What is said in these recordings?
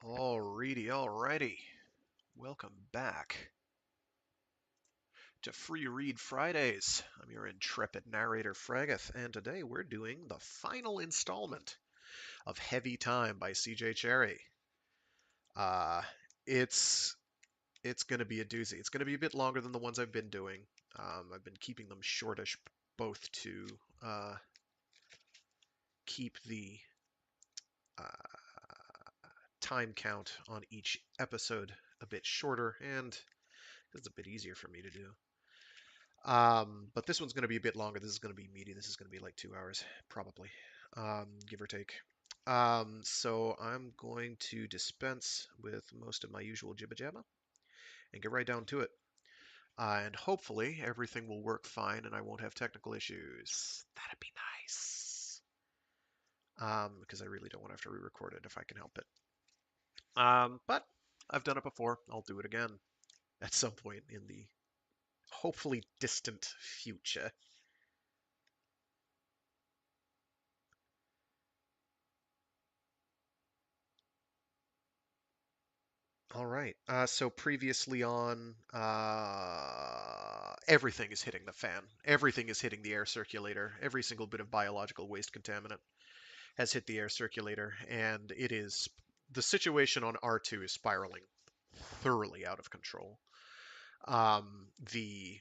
Alrighty. Welcome back to Free Read Fridays. I'm your intrepid narrator, Fraggeth, and today we're doing the final installment of Heavy Time by C.J. Cherryh. Uh, it's it's going to be a doozy. It's going to be a bit longer than the ones I've been doing. I've been keeping them shortish, both to keep the uh, time count on each episode a bit shorter, and it's a bit easier for me to do. But this one's going to be a bit longer. This is going to be meaty. This is going to be like 2 hours, probably, give or take. So I'm going to dispense with most of my usual jibba jabba and get right down to it. And hopefully everything will work fine and I won't have technical issues. That'd be nice. Because I really don't want to have to re-record it if I can help it. But I've done it before. I'll do it again at some point in the hopefully distant future. All right. So previously on, everything is hitting the fan. Everything is hitting the air circulator. Every single bit of biological waste contaminant has hit the air circulator, and the situation on R2 is spiraling thoroughly out of control. The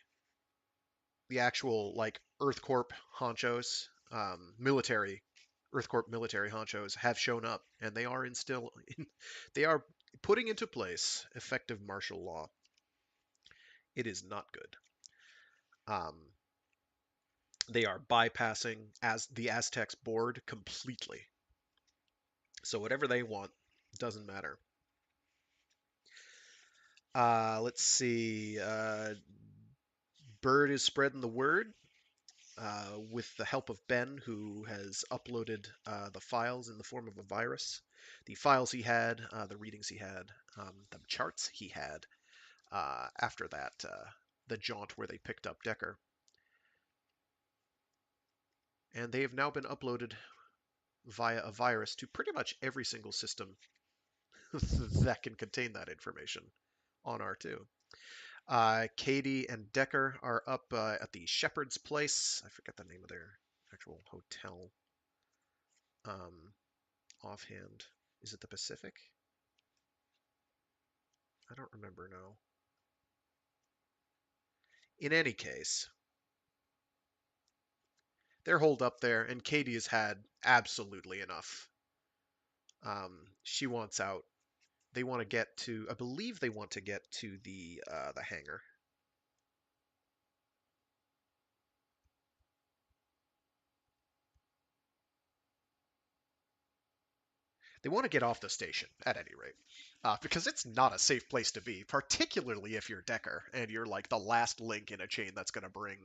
actual like EarthCorp honchos, military EarthCorp military honchos have shown up, and they are putting into place effective martial law. It is not good. Um, they are bypassing as the Aztecs board completely. So whatever they want doesn't matter. Let's see. Bird is spreading the word with the help of Ben, who has uploaded the files in the form of a virus. The files he had, the readings he had, the charts he had after that, the jaunt where they picked up Dekker. And they have now been uploaded via a virus to pretty much every single system that can contain that information on R2. Kady and Dekker are up at the Shepherd's Place. I forget the name of their actual hotel. Offhand, is it the Pacific? I don't remember now. In any case, they're holed up there, and Kady has had absolutely enough. She wants out. They want to get to, I believe they want to get to the hangar. They want to get off the station, at any rate, because it's not a safe place to be, particularly if you're Dekker and you're like the last link in a chain that's going to bring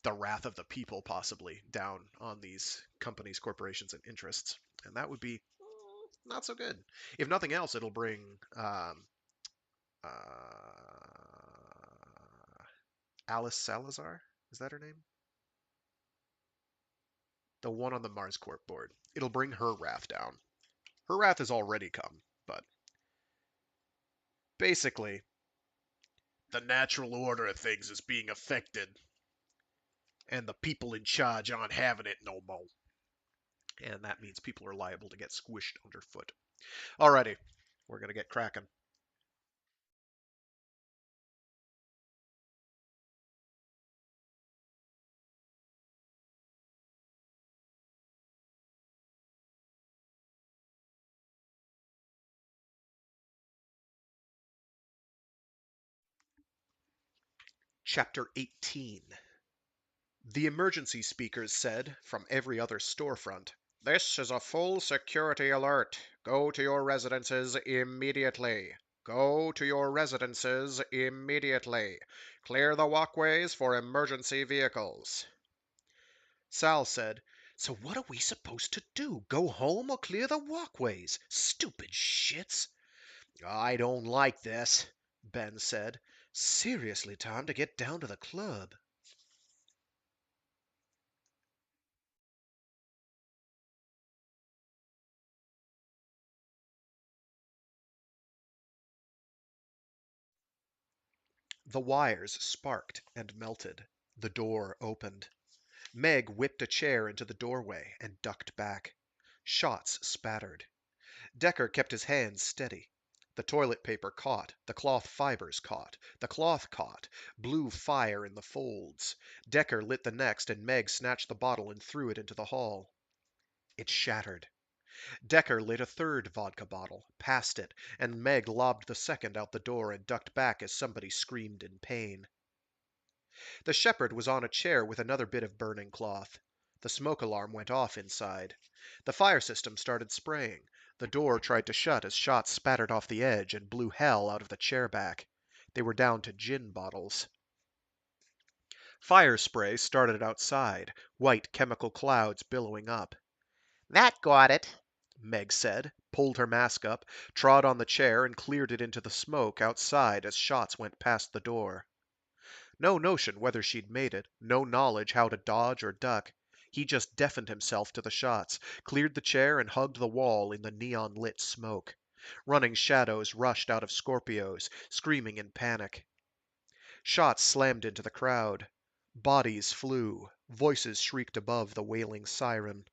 the wrath of the people possibly down on these companies, corporations, and interests. And that would be not so good. If nothing else, it'll bring uh, Alice Salazar. Is that her name? The one on the Mars Corp board. It'll bring her wrath down. Her wrath has already come, but basically, the natural order of things is being affected, and the people in charge aren't having it no more. And that means people are liable to get squished underfoot. Alrighty, we're gonna get cracking. Chapter 18. The emergency speakers said from every other storefront, "This is a full security alert. Go to your residences immediately. Go to your residences immediately. Clear the walkways for emergency vehicles." Sal said, "So what are we supposed to do? Go home or clear the walkways? Stupid shits." "I don't like this," Ben said. "Seriously, time to get down to the club." The wires sparked and melted. The door opened. Meg whipped a chair into the doorway and ducked back. Shots spattered. Dekker kept his hands steady. The toilet paper caught, the cloth fibers caught, the cloth caught, blew fire in the folds. Dekker lit the next, and Meg snatched the bottle and threw it into the hall. It shattered. Dekker lit a third vodka bottle, passed it, and Meg lobbed the second out the door and ducked back as somebody screamed in pain. The shepherd was on a chair with another bit of burning cloth. The smoke alarm went off inside. The fire system started spraying. The door tried to shut as shots spattered off the edge and blew hell out of the chair back. They were down to gin bottles. Fire spray started outside, white chemical clouds billowing up. "That got it," Meg said, pulled her mask up, trod on the chair, and cleared it into the smoke outside as shots went past the door. No notion whether she'd made it, no knowledge how to dodge or duck. He just deafened himself to the shots, cleared the chair, and hugged the wall in the neon-lit smoke. Running shadows rushed out of Scorpios, screaming in panic. Shots slammed into the crowd. Bodies flew. Voices shrieked above the wailing siren.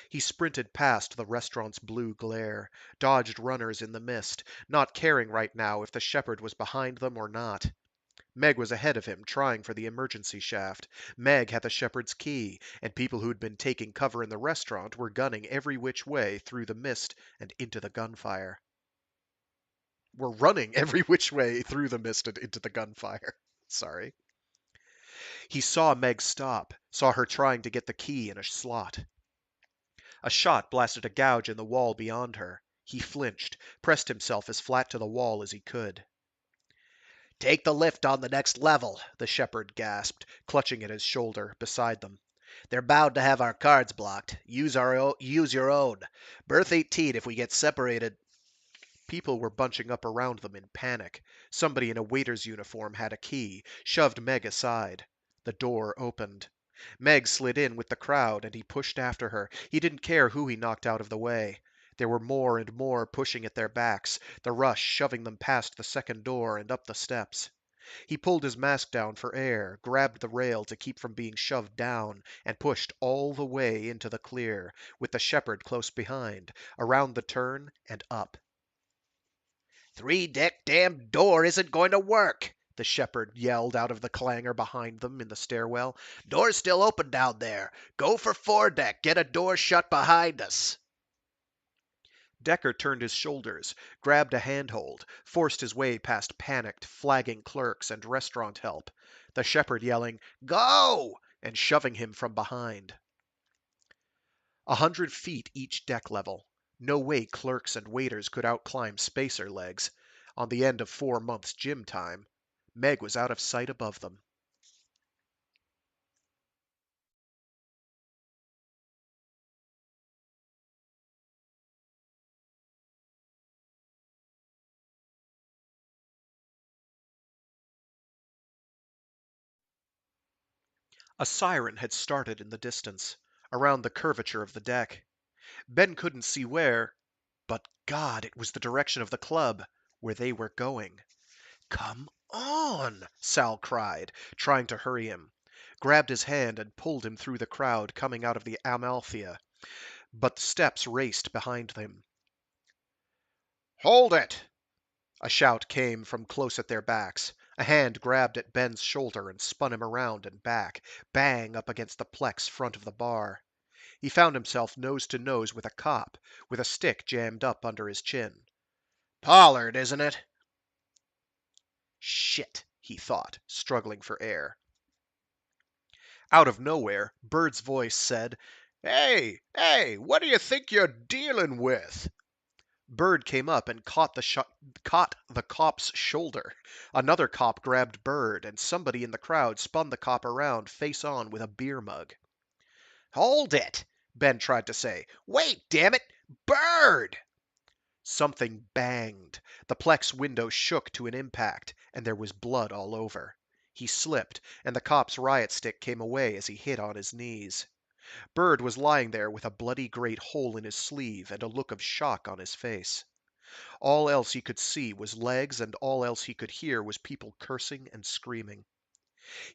He sprinted past the restaurant's blue glare, dodged runners in the mist, not caring right now if the shepherd was behind them or not. Meg was ahead of him, trying for the emergency shaft. Meg had the shepherd's key, and people who'd been taking cover in the restaurant were gunning every which way through the mist and into the gunfire. Were running every which way through the mist and into the gunfire. Sorry. He saw Meg stop, saw her trying to get the key in a slot. A shot blasted a gouge in the wall beyond her. He flinched, pressed himself as flat to the wall as he could. "Take the lift on the next level," the shepherd gasped, clutching at his shoulder, beside them. "They're bound to have our cards blocked. Use your own. Berth 18 if we get separated." People were bunching up around them in panic. Somebody in a waiter's uniform had a key, shoved Meg aside. The door opened. Meg slid in with the crowd, and he pushed after her. He didn't care who he knocked out of the way. There were more and more pushing at their backs, the rush shoving them past the second door and up the steps. He pulled his mask down for air, grabbed the rail to keep from being shoved down, and pushed all the way into the clear, with the shepherd close behind, around the turn and up. "Three-deck damn door isn't going to work," the shepherd yelled out of the clangor behind them in the stairwell. "Door's still open down there. Go for four-deck. Get a door shut behind us." Dekker turned his shoulders, grabbed a handhold, forced his way past panicked, flagging clerks and restaurant help, the shepherd yelling, "Go!" and shoving him from behind. 100 feet each deck level. No way clerks and waiters could outclimb spacer legs. On the end of 4 months' gym time, Meg was out of sight above them. A siren had started in the distance, around the curvature of the deck. Ben couldn't see where, but God, it was the direction of the club, where they were going. "Come on!" Sal cried, trying to hurry him. Grabbed his hand and pulled him through the crowd coming out of the Amalthea, but the steps raced behind them. "Hold it!" A shout came from close at their backs. A hand grabbed at Ben's shoulder and spun him around and back, bang up against the Plex front of the bar. He found himself nose to nose with a cop, with a stick jammed up under his chin. "Pollard, isn't it?" "Shit," he thought, struggling for air. Out of nowhere, Bird's voice said, "Hey, what do you think you're dealing with?" Bird came up and caught the cop's shoulder. Another cop grabbed Bird, and somebody in the crowd spun the cop around face on with a beer mug. "Hold it!" Ben tried to say. "Wait, damn it! Bird!" Something banged. The Plex window shook to an impact, and there was blood all over. He slipped, and the cop's riot stick came away as he hit on his knees. Bird was lying there with a bloody great hole in his sleeve and a look of shock on his face. All else he could see was legs, and all else he could hear was people cursing and screaming.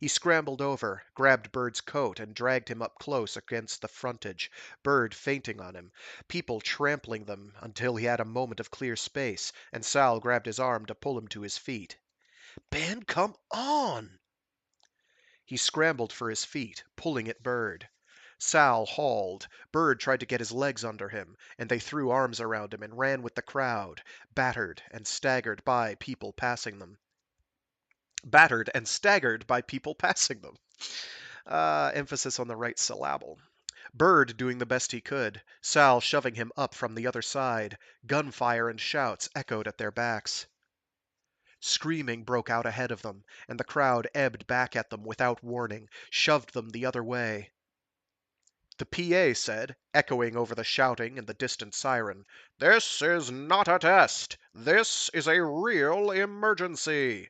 He scrambled over, grabbed Bird's coat, and dragged him up close against the frontage, Bird fainting on him, people trampling them until he had a moment of clear space, and Sal grabbed his arm to pull him to his feet. "Ben, come on!" He scrambled for his feet, pulling at Bird. Sal hauled. Bird tried to get his legs under him, and they threw arms around him and ran with the crowd, battered and staggered by people passing them. Battered and staggered by people passing them. Emphasis on the right syllable. Bird doing the best he could, Sal shoving him up from the other side. Gunfire and shouts echoed at their backs. Screaming broke out ahead of them, and the crowd ebbed back at them without warning, shoved them the other way. The PA said, echoing over the shouting and the distant siren, "This is not a test. This is a real emergency."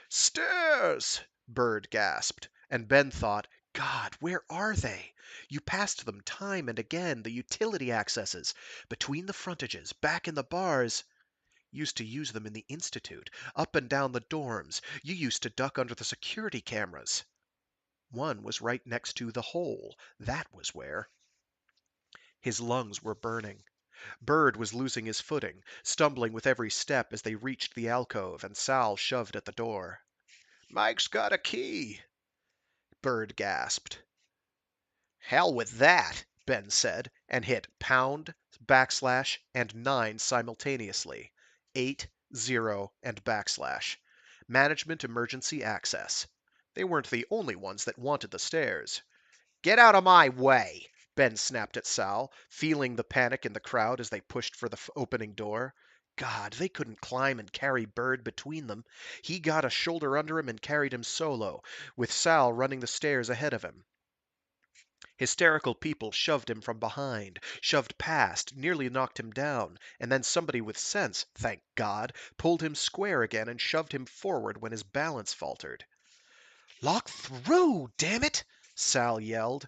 "Stairs!" Bird gasped, and Ben thought, God, where are they? You passed them time and again, the utility accesses, between the frontages, back in the bars. Used to use them in the Institute, up and down the dorms. You used to duck under the security cameras. One was right next to the hole. That was where. His lungs were burning. Bird was losing his footing, stumbling with every step as they reached the alcove, and Sal shoved at the door. "Mike's got a key," Bird gasped. "Hell with that," Ben said, and hit pound, backslash, and 9 simultaneously. 8, 0, and backslash. Management emergency access. They weren't the only ones that wanted the stairs. "Get out of my way!" Ben snapped at Sal, feeling the panic in the crowd as they pushed for the opening door. God, they couldn't climb and carry Bird between them. He got a shoulder under him and carried him solo, with Sal running the stairs ahead of him. Hysterical people shoved him from behind, shoved past, nearly knocked him down, and then somebody with sense, thank God, pulled him square again and shoved him forward when his balance faltered. "Lock through, damn it!" Sal yelled.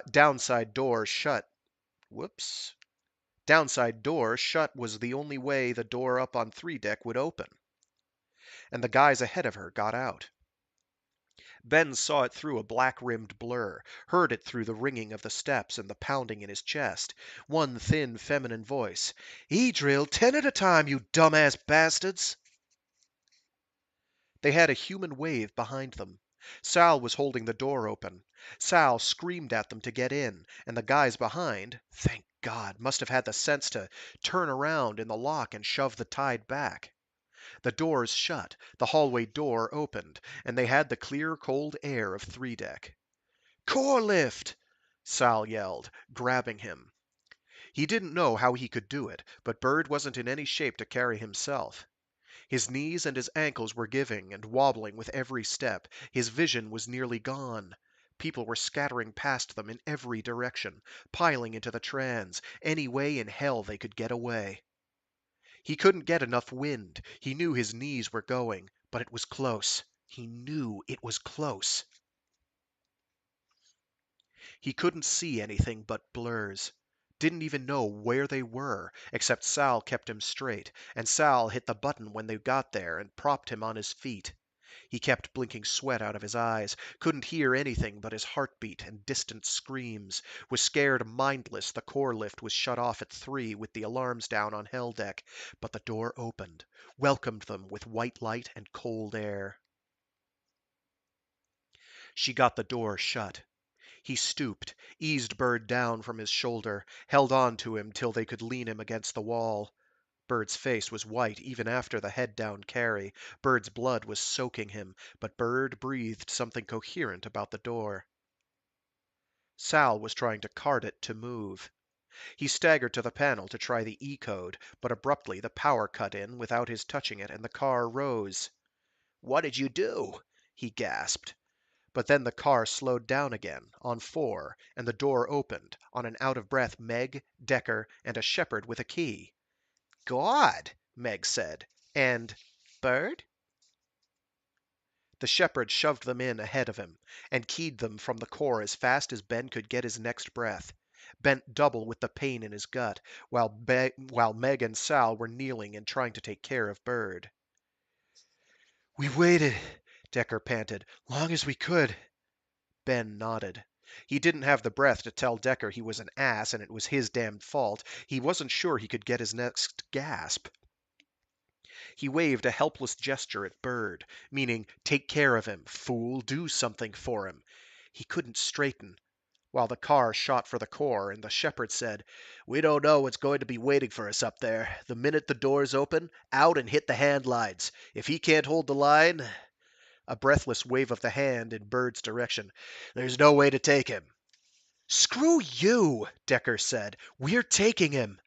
Downside door shut. Whoops. Downside door shut was the only way the door up on 3 deck would open. And the guys ahead of her got out. Ben saw it through a black-rimmed blur, heard it through the ringing of the steps and the pounding in his chest. One thin feminine voice. "He drilled 10 at a time, you dumbass bastards!" They had a human wave behind them. Sal was holding the door open. Sal screamed at them to get in, and the guys behind, thank God, must have had the sense to turn around in the lock and shove the tide back. The doors shut, the hallway door opened, and they had the clear, cold air of 3 deck. "Core lift!" Sal yelled, grabbing him. He didn't know how he could do it, but Bird wasn't in any shape to carry himself. His knees and his ankles were giving and wobbling with every step. His vision was nearly gone. People were scattering past them in every direction, piling into the trans, any way in hell they could get away. He couldn't get enough wind. He knew his knees were going, but it was close. He knew it was close. He couldn't see anything but blurs. Didn't even know where they were, except Sal kept him straight, and Sal hit the button when they got there and propped him on his feet. He kept blinking sweat out of his eyes, couldn't hear anything but his heartbeat and distant screams, was scared mindless the core lift was shut off at 3 with the alarms down on Hell Deck, but the door opened, welcomed them with white light and cold air. She got the door shut. He stooped, eased Bird down from his shoulder, held on to him till they could lean him against the wall. Bird's face was white even after the head-down carry. Bird's blood was soaking him, but Bird breathed something coherent about the door. Sal was trying to cart it to move. He staggered to the panel to try the E-code, but abruptly the power cut in without his touching it, and the car rose. "What did you do?" he gasped. But then the car slowed down again, on 4, and the door opened, on an out-of-breath Meg, Dekker, and a shepherd with a key. "God," Meg said, and "Bird?" The shepherd shoved them in ahead of him, and keyed them from the core as fast as Ben could get his next breath. bent double with the pain in his gut, while Meg and Sal were kneeling and trying to take care of Bird. "We waited," Dekker panted, "long as we could." Ben nodded. He didn't have the breath to tell Dekker he was an ass and it was his damned fault. He wasn't sure he could get his next gasp. He waved a helpless gesture at Bird, meaning, take care of him, fool, do something for him. He couldn't straighten, while the car shot for the core, and the shepherd said, "We don't know what's going to be waiting for us up there. The minute the doors open, out and hit the hand lines. If he can't hold the line—" A breathless wave of the hand in Bird's direction. "There's no way to take him." "Screw you," Dekker said. "We're taking him."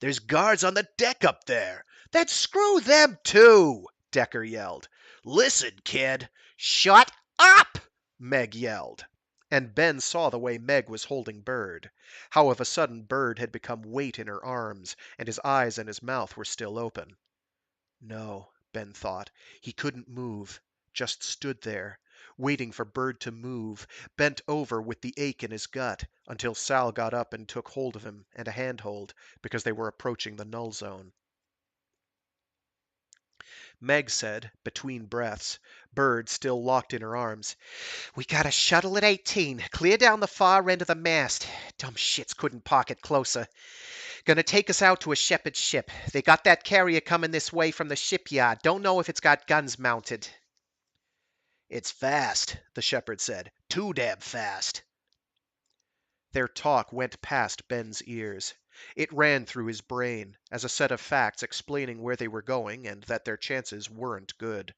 "There's guards on the deck up there." "Then screw them too," Dekker yelled. "Listen, kid." "Shut up," Meg yelled. And Ben saw the way Meg was holding Bird. How of a sudden Bird had become weight in her arms, and his eyes and his mouth were still open. No, Ben thought. He couldn't move. Just stood there, waiting for Bird to move, bent over with the ache in his gut, until Sal got up and took hold of him and a handhold, because they were approaching the null zone. Meg said, between breaths, Bird still locked in her arms, "We got a shuttle at 18, clear down the far end of the mast. Dumb shits couldn't park it closer. Gonna take us out to a shepherd's ship. They got that carrier coming this way from the shipyard. Don't know if it's got guns mounted." "It's fast," the shepherd said. "Too damn fast." Their talk went past Ben's ears. It ran through his brain as a set of facts explaining where they were going and that their chances weren't good.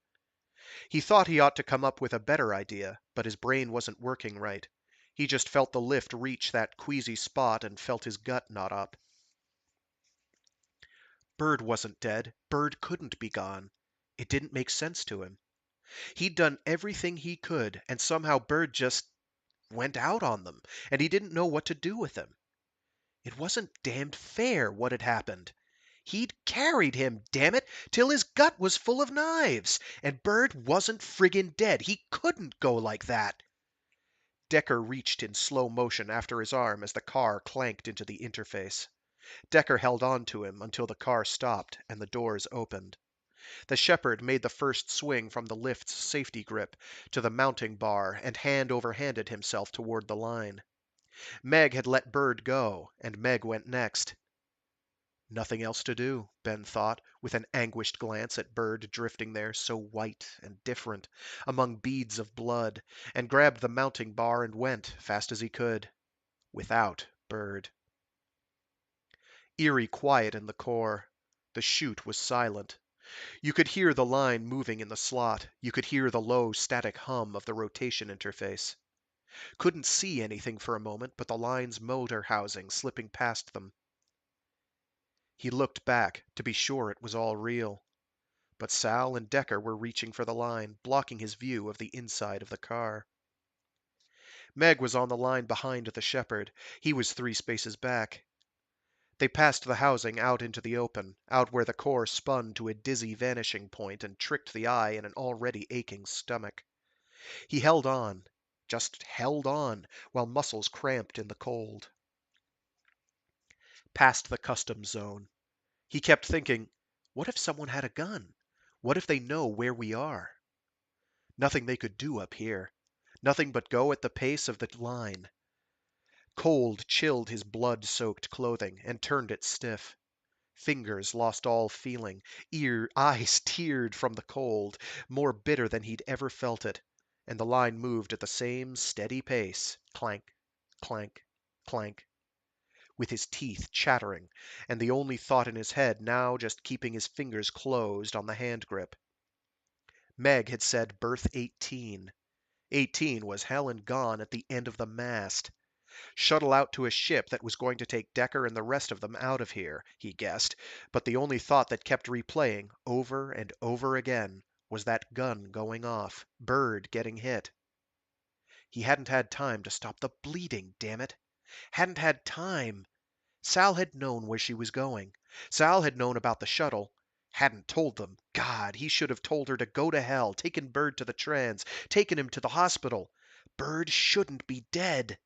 He thought he ought to come up with a better idea, but his brain wasn't working right. He just felt the lift reach that queasy spot and felt his gut knot up. Bird wasn't dead. Bird couldn't be gone. It didn't make sense to him. He'd done everything he could, and somehow Bird just went out on them, and he didn't know what to do with him. It wasn't damned fair what had happened. He'd carried him, damn it, till his gut was full of knives, and Bird wasn't friggin' dead. He couldn't go like that. Dekker reached in slow motion after his arm as the car clanked into the interface. Dekker held on to him until the car stopped and the doors opened. The shepherd made the first swing from the lift's safety grip to the mounting bar and hand over handed himself toward the line. Meg had let Bird go, and Meg went next. Nothing else to do, Ben thought, with an anguished glance at Bird drifting there so white and different, among beads of blood, and grabbed the mounting bar and went, fast as he could, without Bird. Eerie quiet in the core. The chute was silent. You could hear the line moving in the slot. You could hear the low, static hum of the rotation interface. Couldn't see anything for a moment but the line's motor housing slipping past them. He looked back to be sure it was all real. But Sal and Dekker were reaching for the line, blocking his view of the inside of the car. Meg was on the line behind the shepherd. He was 3 spaces back. They passed the housing out into the open, out where the core spun to a dizzy vanishing point and tricked the eye in an already aching stomach. He held on, just held on, while muscles cramped in the cold. Past the customs zone. He kept thinking, what if someone had a gun? What if they know where we are? Nothing they could do up here. Nothing but go at the pace of the line. Cold chilled his blood-soaked clothing and turned it stiff. Fingers lost all feeling. Eyes teared from the cold, more bitter than he'd ever felt it. And the line moved at the same steady pace. Clank, clank, clank. With his teeth chattering, and the only thought in his head now just keeping his fingers closed on the hand grip. Meg had said berth 18. 18 was hell and gone at the end of the mast. Shuttle out to a ship that was going to take Dekker and the rest of them out of here, he guessed, but the only thought that kept replaying, over and over again, was that gun going off, Bird getting hit. He hadn't had time to stop the bleeding, damn it. Hadn't had time. Sal had known where she was going. Sal had known about the shuttle. Hadn't told them. God, he should have told her to go to hell, taken Bird to the trans, taken him to the hospital. Bird shouldn't be dead.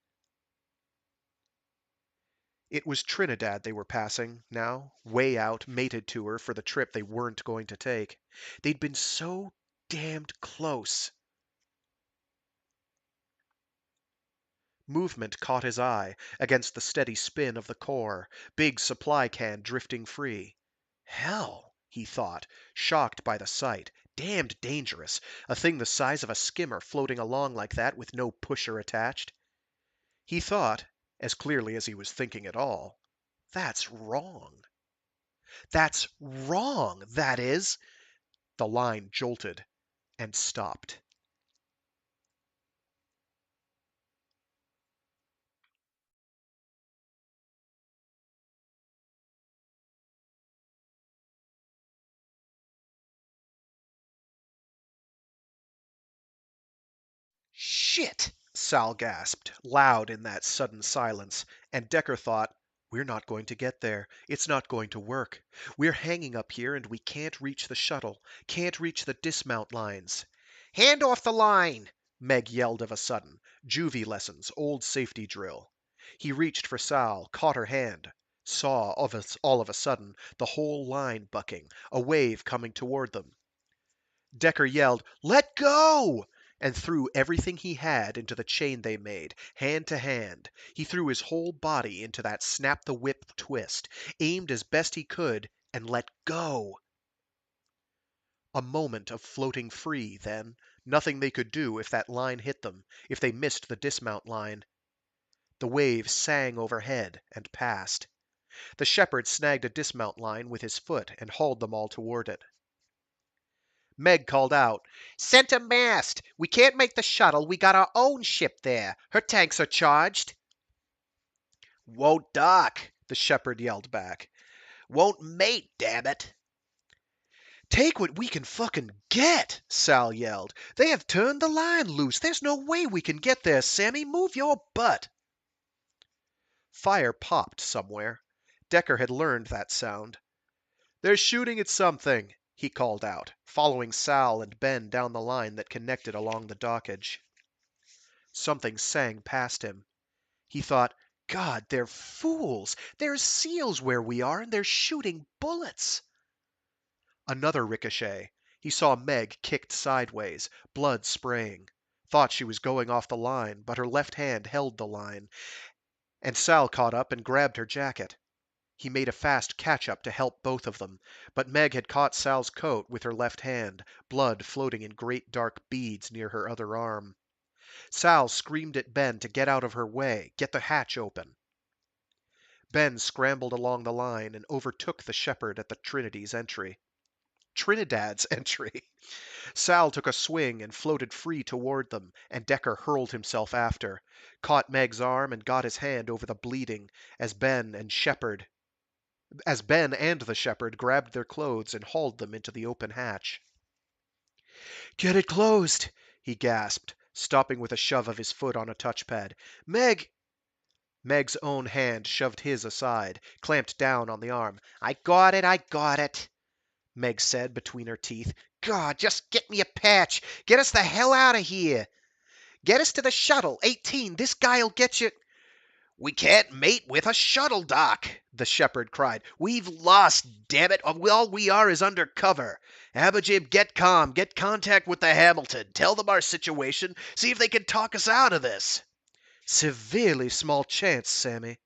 It was Trinidad they were passing, now, way out, mated to her for the trip they weren't going to take. They'd been so damned close. Movement caught his eye, against the steady spin of the core, big supply can drifting free. Hell, he thought, shocked by the sight. Damned dangerous, a thing the size of a skimmer floating along like that with no pusher attached. He thought, as clearly as he was thinking at all, that's wrong. That's wrong, that is. The line jolted and stopped. Shit! Sal gasped, loud in that sudden silence, and Dekker thought, we're not going to get there. It's not going to work. We're hanging up here and we can't reach the shuttle, can't reach the dismount lines. Hand off the line! Meg yelled of a sudden. Juvie lessons, old safety drill. He reached for Sal, caught her hand, saw all of a sudden the whole line bucking, a wave coming toward them. Dekker yelled, "Let go!" and threw everything he had into the chain they made, hand to hand. He threw his whole body into that snap the whip twist, aimed as best he could, and let go. A moment of floating free, then. Nothing they could do if that line hit them, if they missed the dismount line. The wave sang overhead and passed. The shepherd snagged a dismount line with his foot and hauled them all toward it. Meg called out, "Center mast! We can't make the shuttle. We got our own ship there. Her tanks are charged." "Won't dock," the shepherd yelled back. "Won't mate, damn it." "Take what we can fucking get," Sal yelled. "They have turned the line loose. There's no way we can get there, Sammy. Move your butt." Fire popped somewhere. Dekker had learned that sound. "They're shooting at something," he called out, following Sal and Ben down the line that connected along the dockage. Something sang past him. He thought, God, they're fools. There's seals where we are, and they're shooting bullets. Another ricochet. He saw Meg kicked sideways, blood spraying. Thought she was going off the line, but her left hand held the line, and Sal caught up and grabbed her jacket. He made a fast catch-up to help both of them, but Meg had caught Sal's coat with her left hand, blood floating in great dark beads near her other arm. Sal screamed at Ben to get out of her way, get the hatch open. Ben scrambled along the line and overtook the shepherd at the Trinity's entry. Trinidad's entry! Sal took a swing and floated free toward them, and Dekker hurled himself after, caught Meg's arm and got his hand over the bleeding as Ben and the shepherd grabbed their clothes and hauled them into the open hatch. "Get it closed!" he gasped, stopping with a shove of his foot on a touchpad. "Meg!" Meg's own hand shoved his aside, clamped down on the arm. I got it, Meg said between her teeth. God, just get me a patch. Get us the hell out of here. Get us to the shuttle. 18, this guy'll get you. We can't mate with a shuttle, Doc, the shepherd cried. We've lost, damn it. All we are is under cover. Abajib, get calm. Get contact with the Hamilton. Tell them our situation. See if they can talk us out of this. Severely small chance, Sammy.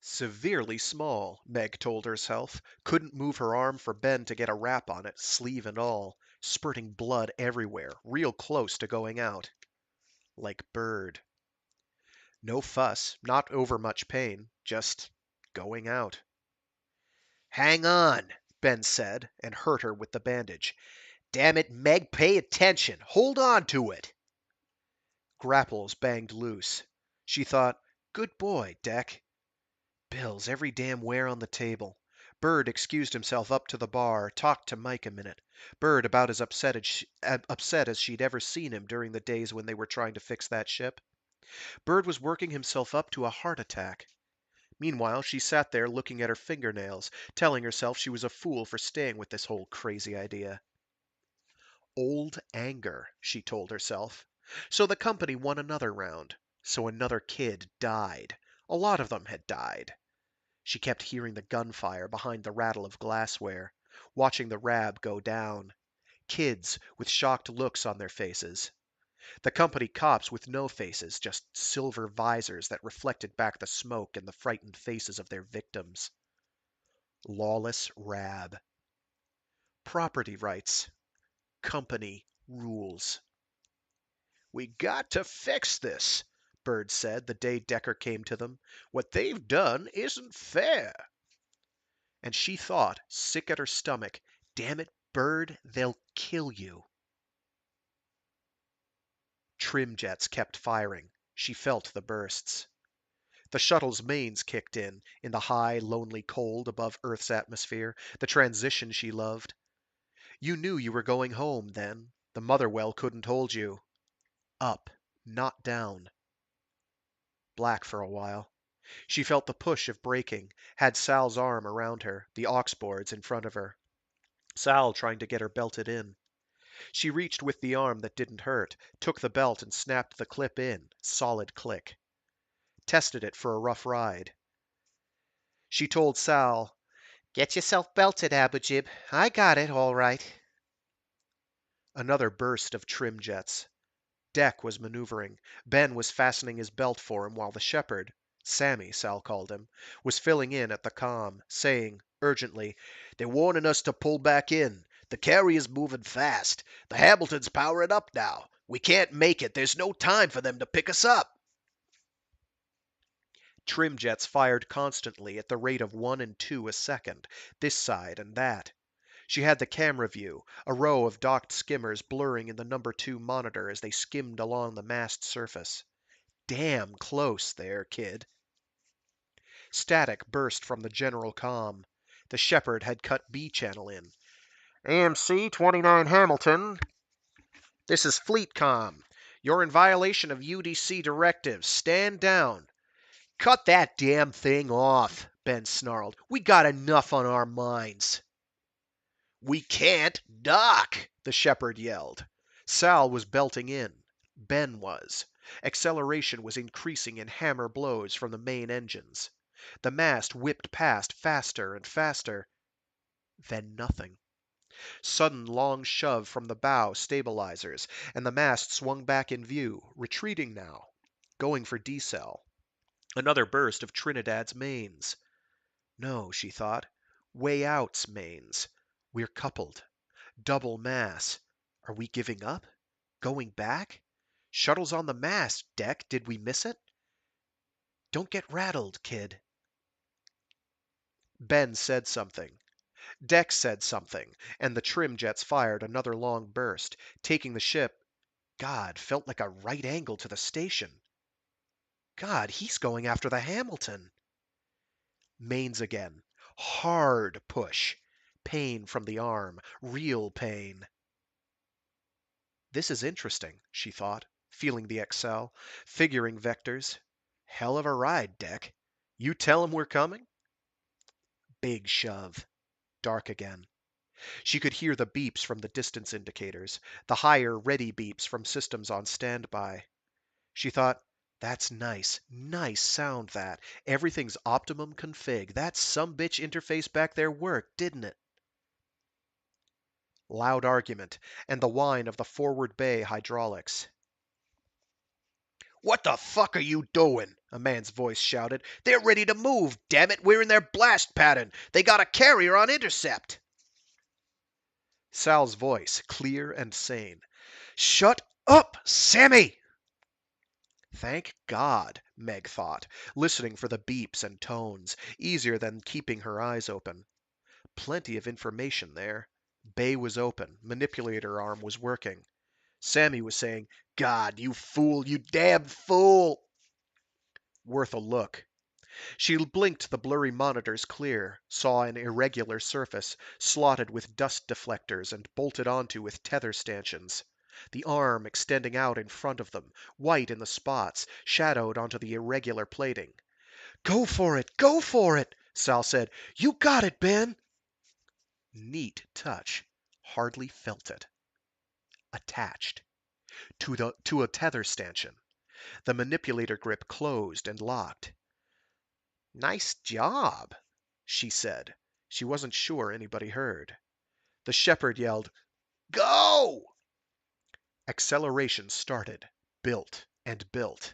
Severely small, Meg told herself. Couldn't move her arm for Ben to get a wrap on it, sleeve and all. Spurting blood everywhere, real close to going out. Like Bird. No fuss, not over much pain, just going out. Hang on, Ben said, and hurt her with the bandage. Damn it, Meg, pay attention. Hold on to it. Grapples banged loose. She thought, good boy, Deck. Bills every damn where on the table. Bird excused himself up to the bar, talked to Mike a minute. Bird about as upset as she'd ever seen him during the days when they were trying to fix that ship. Bird was working himself up to a heart attack. Meanwhile, she sat there looking at her fingernails, telling herself she was a fool for staying with this whole crazy idea. Old anger, she told herself. So the company won another round. So another kid died. A lot of them had died. She kept hearing the gunfire behind the rattle of glassware, watching the rab go down. Kids with shocked looks on their faces. The company cops with no faces, just silver visors that reflected back the smoke and the frightened faces of their victims. Lawless rab. Property rights. Company rules. "We got to fix this," Bird said the day Dekker came to them. "What they've done isn't fair." And she thought, sick at her stomach, "Damn it, Bird, they'll kill you." Trim jets kept firing. She felt the bursts. The shuttle's mains kicked in the high, lonely cold above Earth's atmosphere, the transition she loved. You knew you were going home, then. The mother-well couldn't hold you. Up, not down. Black for a while. She felt the push of braking, had Sal's arm around her, the aux boards in front of her. Sal trying to get her belted in. She reached with the arm that didn't hurt, took the belt and snapped the clip in, solid click. Tested it for a rough ride. She told Sal, "Get yourself belted, Abujib. I got it, all right." Another burst of trim jets. Deck was maneuvering. Ben was fastening his belt for him while the shepherd, Sammy, Sal called him, was filling in at the comm, saying, urgently, "They're warning us to pull back in. The carrier's moving fast. The Hamilton's powering up now. We can't make it. There's no time for them to pick us up." Trim jets fired constantly at the rate of 1 and 2 a second, this side and that. She had the camera view, a row of docked skimmers blurring in the number 2 monitor as they skimmed along the mast surface. Damn close there, kid. Static burst from the general comm. The shepherd had cut B channel in. "AMC 29 Hamilton. This is Fleet Comm. You're in violation of UDC directives. Stand down." "Cut that damn thing off," Ben snarled. "We got enough on our minds." "We can't dock," the shepherd yelled. Sal was belting in. Ben was. Acceleration was increasing in hammer blows from the main engines. The mast whipped past faster and faster. Then nothing. Sudden long shove from the bow stabilizers, and the mast swung back in view, retreating now, going for decel. Another burst of Trinidad's mains. No, she thought. Way out's mains. We're coupled. Double mass. Are we giving up? Going back? Shuttle's on the mast, Deck. Did we miss it? Don't get rattled, kid. Ben said something. Deck said something, and the trim jets fired another long burst, taking the ship, God, felt like a right angle to the station. God, he's going after the Hamilton. Mains again. Hard push. Pain from the arm. Real pain. This is interesting, she thought, feeling the Excel, figuring vectors. Hell of a ride, Deck. You tell him we're coming? Big shove. Dark again. She could hear the beeps from the distance indicators, the higher ready beeps from systems on standby. She thought, that's nice. Nice sound, that. Everything's optimum config. That sumbitch interface back there worked, didn't it? Loud argument, and the whine of the forward bay hydraulics. "What the fuck are you doing?" a man's voice shouted. "They're ready to move, damn it! We're in their blast pattern! They got a carrier on intercept!" Sal's voice, clear and sane. "Shut up, Sammy!" Thank God, Meg thought, listening for the beeps and tones, easier than keeping her eyes open. Plenty of information there. Bay was open, manipulator arm was working. Sammy was saying, "God, you fool, you damn fool!" Worth a look. She blinked the blurry monitors clear, saw an irregular surface, slotted with dust deflectors and bolted onto with tether stanchions. The arm extending out in front of them, white in the spots, shadowed onto the irregular plating. Go for it! Go for it! Sal said. You got it, Ben! Neat touch. Hardly felt it. Attached. To a tether stanchion. The manipulator grip closed and locked. Nice job, she said. She wasn't sure anybody heard. The shepherd yelled, Go! Acceleration started, built and built.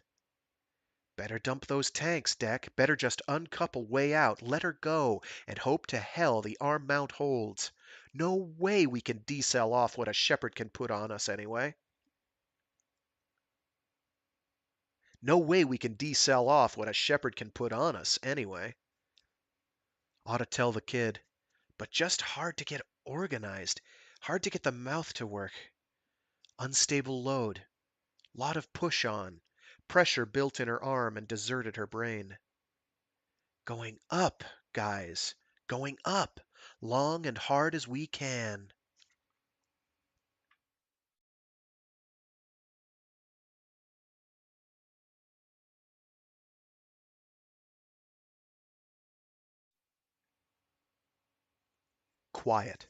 Better dump those tanks, Deck. Better just uncouple way out, let her go, and hope to hell the arm mount holds. No way we can decel off what a shepherd can put on us anyway. No way we can decel off what a shepherd can put on us anyway. Ought to tell the kid. But just hard to get organized. Hard to get the mouth to work. Unstable load. Lot of push on. Pressure built in her arm and deserted her brain. Going up, guys. Going up. Long and hard as we can. Quiet.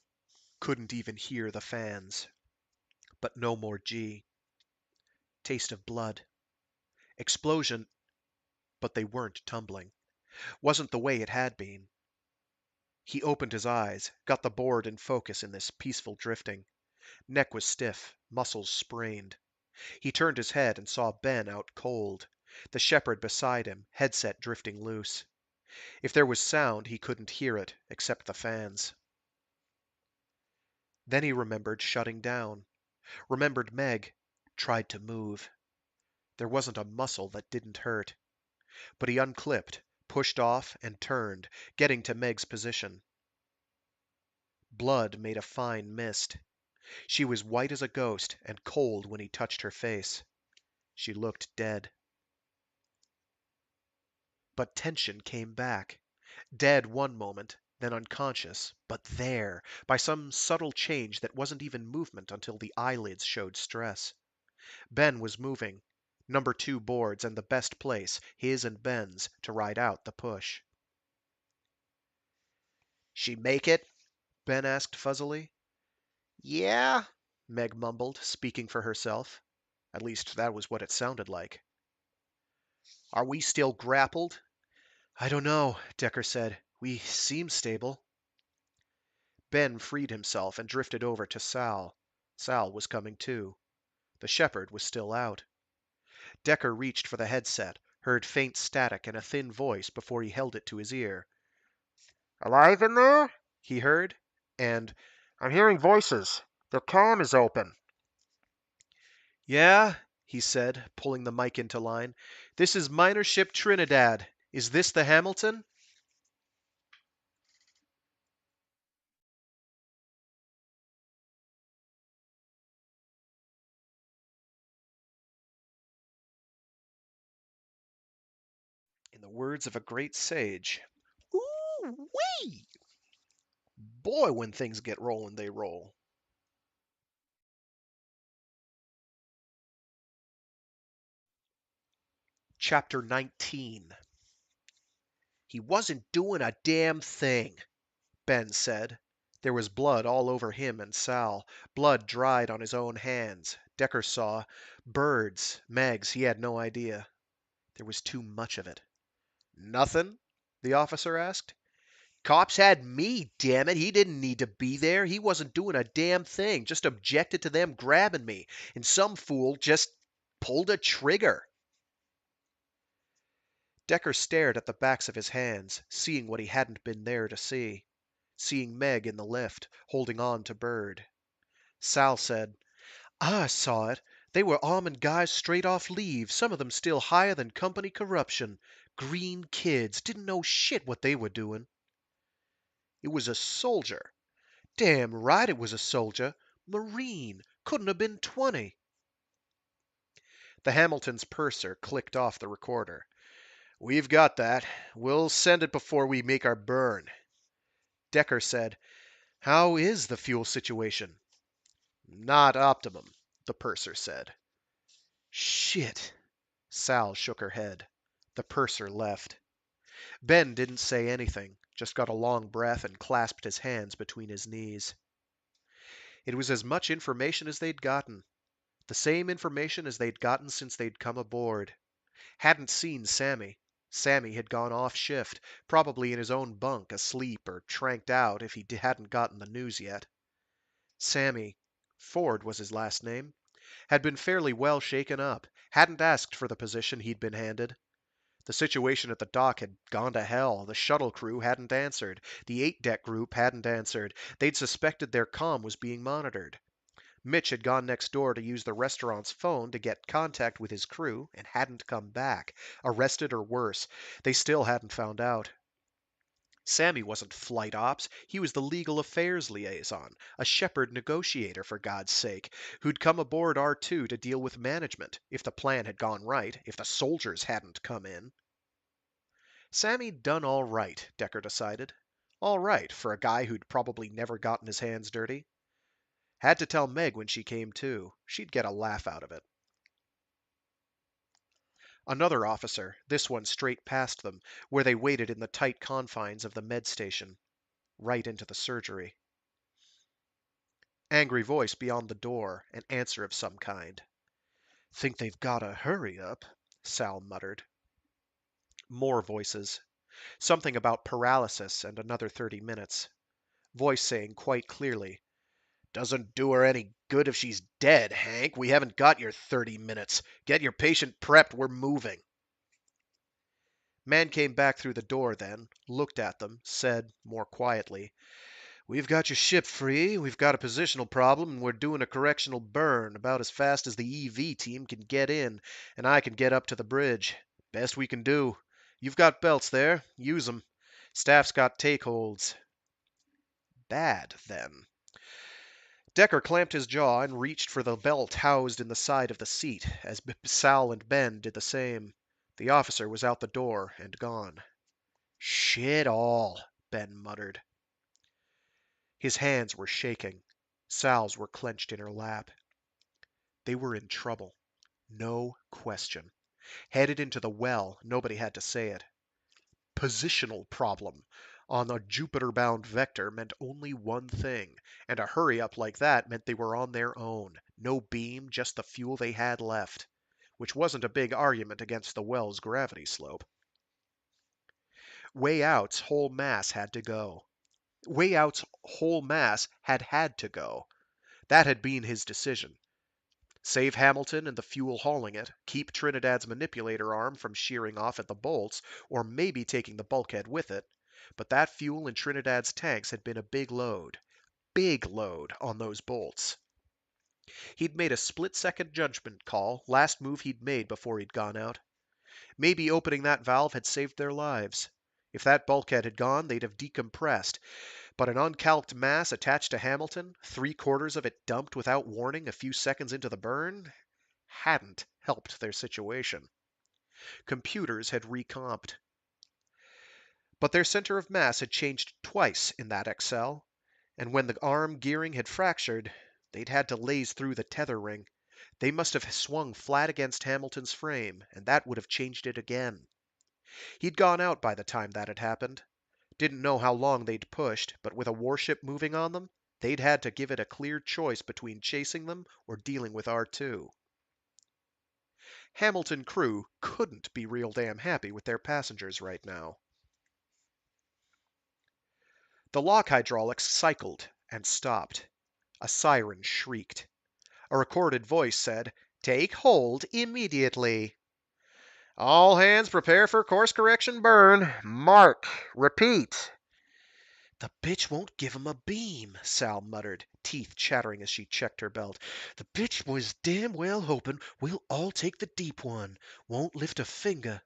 Couldn't even hear the fans. But no more G. Taste of blood. Explosion, but they weren't tumbling. Wasn't the way it had been. He opened his eyes, got the board in focus in this peaceful drifting. Neck was stiff, muscles sprained. He turned his head and saw Ben out cold. The shepherd beside him, headset drifting loose. If there was sound, he couldn't hear it, except the fans. Then he remembered shutting down. Remembered Meg. Tried to move. There wasn't a muscle that didn't hurt. But he unclipped, pushed off, and turned, getting to Meg's position. Blood made a fine mist. She was white as a ghost and cold when he touched her face. She looked dead. But tension came back. Dead one moment, then unconscious, but there, by some subtle change that wasn't even movement until the eyelids showed stress. Ben was moving. Number 2 boards and the best place, his and Ben's, to ride out the push. She make it? Ben asked fuzzily. Yeah, Meg mumbled, speaking for herself. At least that was what it sounded like. Are we still grappled? I don't know, Dekker said. We seem stable. Ben freed himself and drifted over to Sal. Sal was coming too. The shepherd was still out. Dekker reached for the headset, heard faint static and a thin voice before he held it to his ear. Alive in there? He heard. And, I'm hearing voices. The comm is open. Yeah, he said, pulling the mic into line. This is Minor Ship Trinidad. Is this the Hamilton? In the words of a great sage, ooh-wee! Boy, when things get rolling, they roll. Chapter 19. He wasn't doing a damn thing, Ben said. There was blood all over him and Sal, blood dried on his own hands. Dekker saw. Birds, Megs, he had no idea. There was too much of it. Nothing? The officer asked. Cops had me, damn it. He didn't need to be there. He wasn't doing a damn thing. Just objected to them grabbing me. And some fool just pulled a trigger. Dekker stared at the backs of his hands, seeing what he hadn't been there to see. Seeing Meg in the lift, holding on to Bird. Sal said, I saw it. They were arming guys straight off leave, some of them still higher than company corruption. Green kids, didn't know shit what they were doing. It was a soldier. Damn right it was a soldier. Marine. Couldn't have been 20. The Hamilton's purser clicked off the recorder. We've got that. We'll send it before we make our burn. Dekker said, How is the fuel situation? Not optimum, the purser said. Shit. Sal shook her head. The purser left. Ben didn't say anything, just got a long breath and clasped his hands between his knees. It was as much information as they'd gotten. The same information as they'd gotten since they'd come aboard. Hadn't seen Sammy. Sammy had gone off shift, probably in his own bunk, asleep or tranked out if he hadn't gotten the news yet. Sammy, Ford was his last name, had been fairly well shaken up, hadn't asked for the position he'd been handed. The situation at the dock had gone to hell. The shuttle crew hadn't answered. The 8-deck group hadn't answered. They'd suspected their comm was being monitored. Mitch had gone next door to use the restaurant's phone to get contact with his crew and hadn't come back. Arrested or worse. They still hadn't found out. Sammy wasn't flight ops. He was the legal affairs liaison, a shepherd negotiator, for God's sake, who'd come aboard R2 to deal with management, if the plan had gone right, if the soldiers hadn't come in. Sammy'd done all right, Dekker decided. All right, for a guy who'd probably never gotten his hands dirty. Had to tell Meg when she came to. She'd get a laugh out of it. Another officer, this one straight past them, where they waited in the tight confines of the med station. Right into the surgery. Angry voice beyond the door, an answer of some kind. Think they've gotta hurry up, Sal muttered. More voices. Something about paralysis and another 30 minutes. Voice saying quite clearly, Doesn't do her any good if she's dead, Hank. We haven't got your 30 minutes. Get your patient prepped. We're moving. Man came back through the door then, looked at them, said, more quietly, We've got your ship free, we've got a positional problem, and we're doing a correctional burn about as fast as the EV team can get in, and I can get up to the bridge. Best we can do. You've got belts there. Use 'em. Staff's got take-holds. Bad, then. Dekker clamped his jaw and reached for the belt housed in the side of the seat, as Sal and Ben did the same. The officer was out the door and gone. Shit all, Ben muttered. His hands were shaking. Sal's were clenched in her lap. They were in trouble. No question. Headed into the well, nobody had to say it. Positional problem on a Jupiter-bound vector meant only one thing, and a hurry-up like that meant they were on their own. No beam, just the fuel they had left. Which wasn't a big argument against the well's gravity slope. Way Out's whole mass had to go. Way Out's whole mass had to go. That had been his decision. Save Hamilton and the fuel hauling it, keep Trinidad's manipulator arm from shearing off at the bolts, or maybe taking the bulkhead with it. But that fuel in Trinidad's tanks had been a big load on those bolts. He'd made a split-second judgment call, last move he'd made before he'd gone out. Maybe opening that valve had saved their lives. If that bulkhead had gone, they'd have decompressed. But an uncalked mass attached to Hamilton, 3/4 of it dumped without warning a few seconds into the burn, hadn't helped their situation. Computers had recomped. But their center of mass had changed twice in that Excel, and when the arm gearing had fractured, they'd had to laze through the tether ring. They must have swung flat against Hamilton's frame, and that would have changed it again. He'd gone out by the time that had happened. Didn't know how long they'd pushed, but with a warship moving on them, they'd had to give it a clear choice between chasing them or dealing with R2. Hamilton crew couldn't be real damn happy with their passengers right now. The lock hydraulics cycled and stopped. A siren shrieked. A recorded voice said, Take hold immediately. All hands prepare for course correction burn. Mark. Repeat. The bitch won't give him a beam, Sal muttered, teeth chattering as she checked her belt. The bitch was damn well hoping we'll all take the deep one. Won't lift a finger.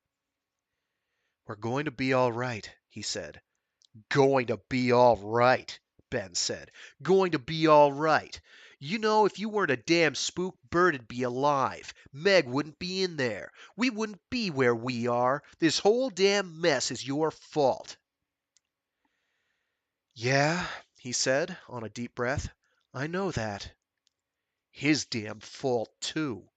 We're going to be all right, he said. Going to be all right, Ben said. Going to be all right. You know, if you weren't a damn spook, Bird'd be alive. Meg wouldn't be in there. We wouldn't be where we are. This whole damn mess is your fault. Yeah, he said, on a deep breath. I know that. His damn fault, too,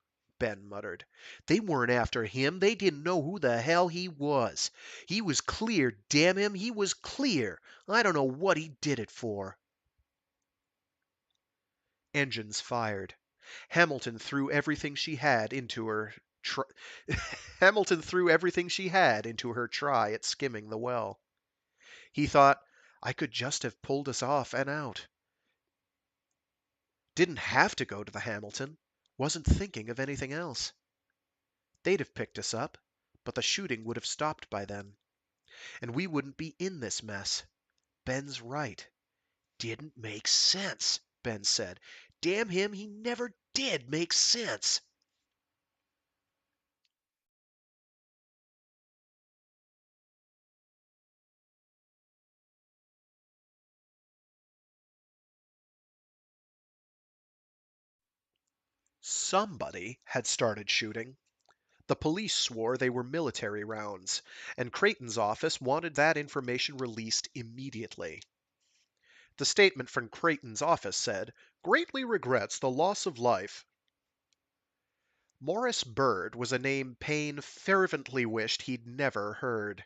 Ben muttered. They weren't after him. They didn't know who the hell he was. He was clear, damn him, he was clear. I don't know what he did it for. Engines fired. Hamilton threw everything she had into her Hamilton threw everything she had into her try at skimming the well. He thought, I could just have pulled us off and out. Didn't have to go to the Hamilton. Wasn't thinking of anything else. They'd have picked us up, but the shooting would have stopped by then. And we wouldn't be in this mess. Ben's right. Didn't make sense, Ben said. Damn him, he never did make sense. Somebody had started shooting. The police swore they were military rounds, and Creighton's office wanted that information released immediately. The statement from Creighton's office said, "Greatly regrets the loss of life." Morris Bird was a name Payne fervently wished he'd never heard.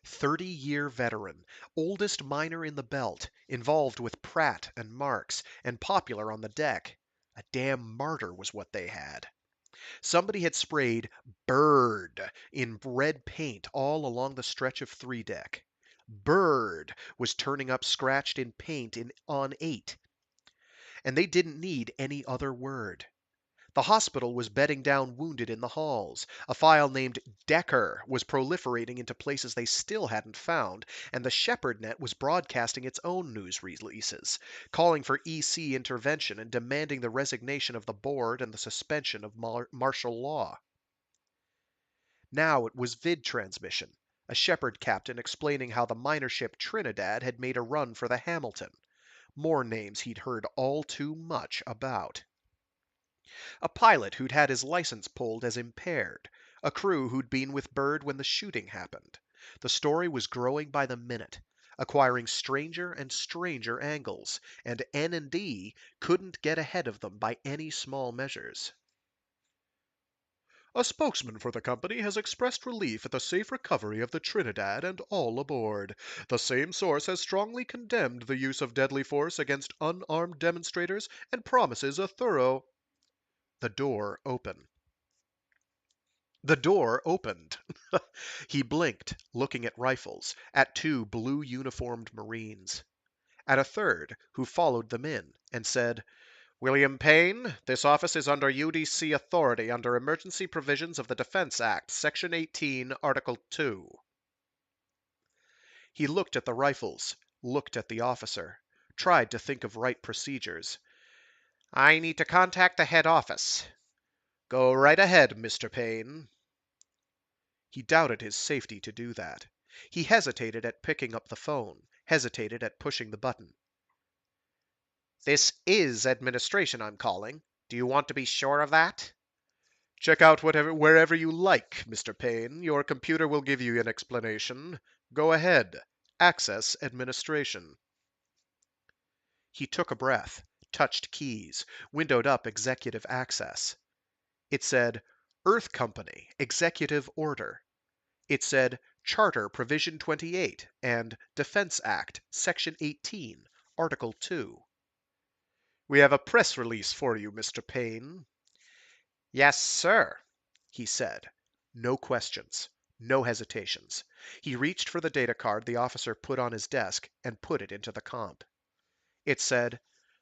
30-year veteran, oldest miner in the belt, involved with Pratt and Marks, and popular on the deck. A damn martyr was what they had. Somebody had sprayed "Bird" in red paint all along the stretch of 3-deck. "Bird" was turning up scratched in paint on 8. And they didn't need any other word. The hospital was bedding down wounded in the halls. A file named Dekker was proliferating into places they still hadn't found, and the Shepherd Net was broadcasting its own news releases, calling for EC intervention and demanding the resignation of the board and the suspension of martial law. Now it was vid transmission, a Shepherd captain explaining how the miner ship Trinidad had made a run for the Hamilton. More names he'd heard all too much about. A pilot who'd had his license pulled as impaired. A crew who'd been with Bird when the shooting happened. The story was growing by the minute, acquiring stranger and stranger angles, and N&D couldn't get ahead of them by any small measures. A spokesman for the company has expressed relief at the safe recovery of the Trinidad and all aboard. The same source has strongly condemned the use of deadly force against unarmed demonstrators and promises a thorough... The door opened. The door opened. He blinked, looking at rifles, at 2 blue-uniformed Marines, at a third, who followed them in, and said, "William Payne, this office is under UDC authority under emergency provisions of the Defense Act, Section 18, Article 2. He looked at the rifles, looked at the officer, tried to think of right procedures. "I need to contact the head office." "Go right ahead, Mr. Payne." He doubted his safety to do that. He hesitated at picking up the phone, hesitated at pushing the button. "This is administration I'm calling. Do you want to be sure of that?" "Check out wherever you like, Mr. Payne. Your computer will give you an explanation. Go ahead. Access administration." He took a breath, touched keys, windowed up executive access. It said, Earth Company, Executive Order. It said, Charter Provision 28 and Defense Act, Section 18, Article 2. "We have a press release for you, Mr. Payne." "Yes, sir," he said. No questions, no hesitations. He reached for the data card the officer put on his desk and put it into the comp. It said,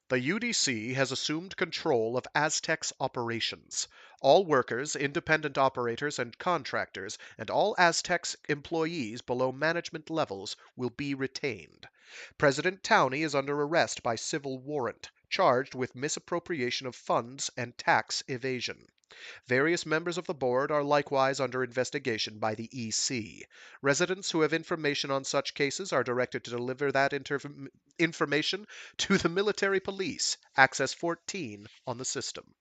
"The UDC has assumed control of Aztec's operations. All workers, independent operators, and contractors, and all Aztec's employees below management levels will be retained. President Towney is under arrest by civil warrant, charged with misappropriation of funds and tax evasion. Various members of the board are likewise under investigation by the EC. Residents who have information on such cases are directed to deliver that information to the military police, Access 14 on the system.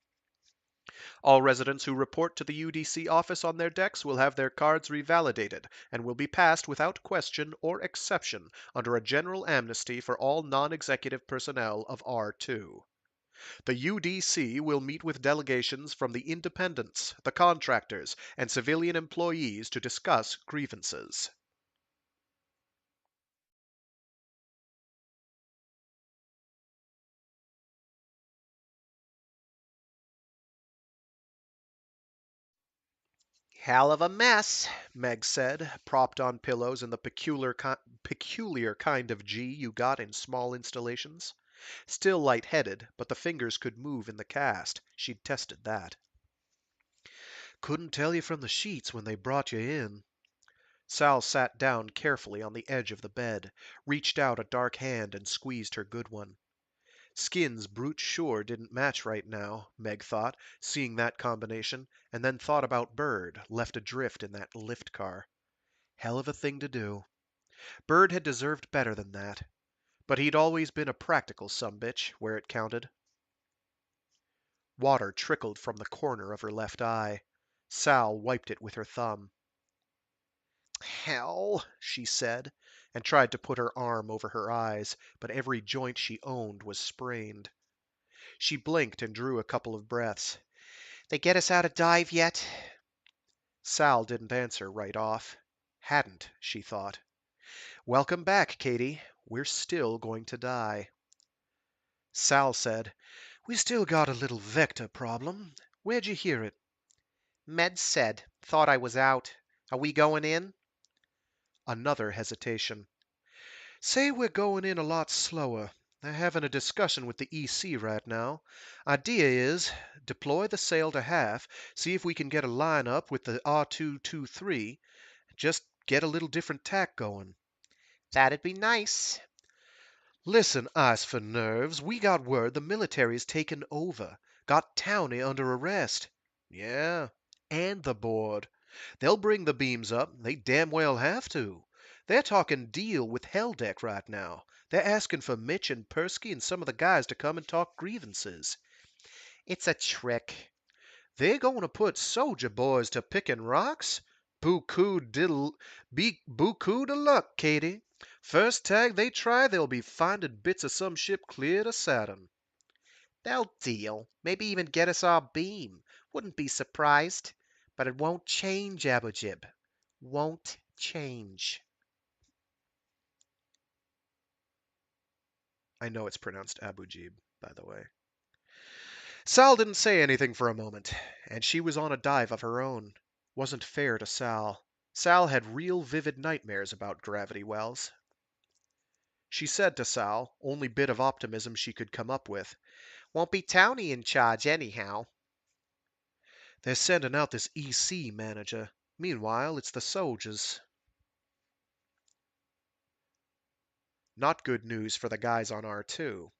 All residents who report to the UDC office on their decks will have their cards revalidated and will be passed without question or exception under a general amnesty for all non-executive personnel of R2. The UDC will meet with delegations from the independents, the contractors, and civilian employees to discuss grievances. Hell of a mess, Meg said, propped on pillows in the peculiar kind of G you got in small installations. Still light-headed, but the fingers could move in the cast. She'd tested that. Couldn't tell you from the sheets when they brought you in. Sal sat down carefully on the edge of the bed, reached out a dark hand and squeezed her good one. Skins brute sure didn't match right now, Meg thought, seeing that combination, and then thought about Bird, left adrift in that lift car. Hell of a thing to do. Bird had deserved better than that. But he'd always been a practical sumbitch, where it counted. Water trickled from the corner of her left eye. Sal wiped it with her thumb. Hell, she said, and tried to put her arm over her eyes, but every joint she owned was sprained. She blinked and drew a couple of breaths. They get us out of dive yet? Sal didn't answer right off. Hadn't, she thought. Welcome back, Kady. We're still going to die. Sal said, We still got a little vector problem. Where'd you hear it? Med said. Thought I was out. Are we going in? Another hesitation. Say we're going in a lot slower. They're having a discussion with the EC right now. Idea is, deploy the sail to half, see if we can get a line up with the R223, just get a little different tack going. That'd be nice. Listen, Ice for Nerves, we got word the military's taken over. Got Townie under arrest. Yeah, and the board. They'll bring the beams up. They damn well have to. They're talking deal with Helldeck right now. They're asking for Mitch and Persky and some of the guys to come and talk grievances. It's a trick. They're going to put soldier boys to picking rocks? Buku to luck, Kady. First tag they try, they'll be finding bits of some ship clear to Saturn. They'll deal. Maybe even get us our beam. Wouldn't be surprised. But it won't change, Abujib. Won't change. I know it's pronounced Abujib, by the way. Sal didn't say anything for a moment, and she was on a dive of her own. Wasn't fair to Sal. Sal had real vivid nightmares about gravity wells. She said to Sal, only bit of optimism she could come up with, Won't be Townie in charge anyhow. They're sending out this EC manager. Meanwhile, it's the soldiers. Not good news for the guys on R2.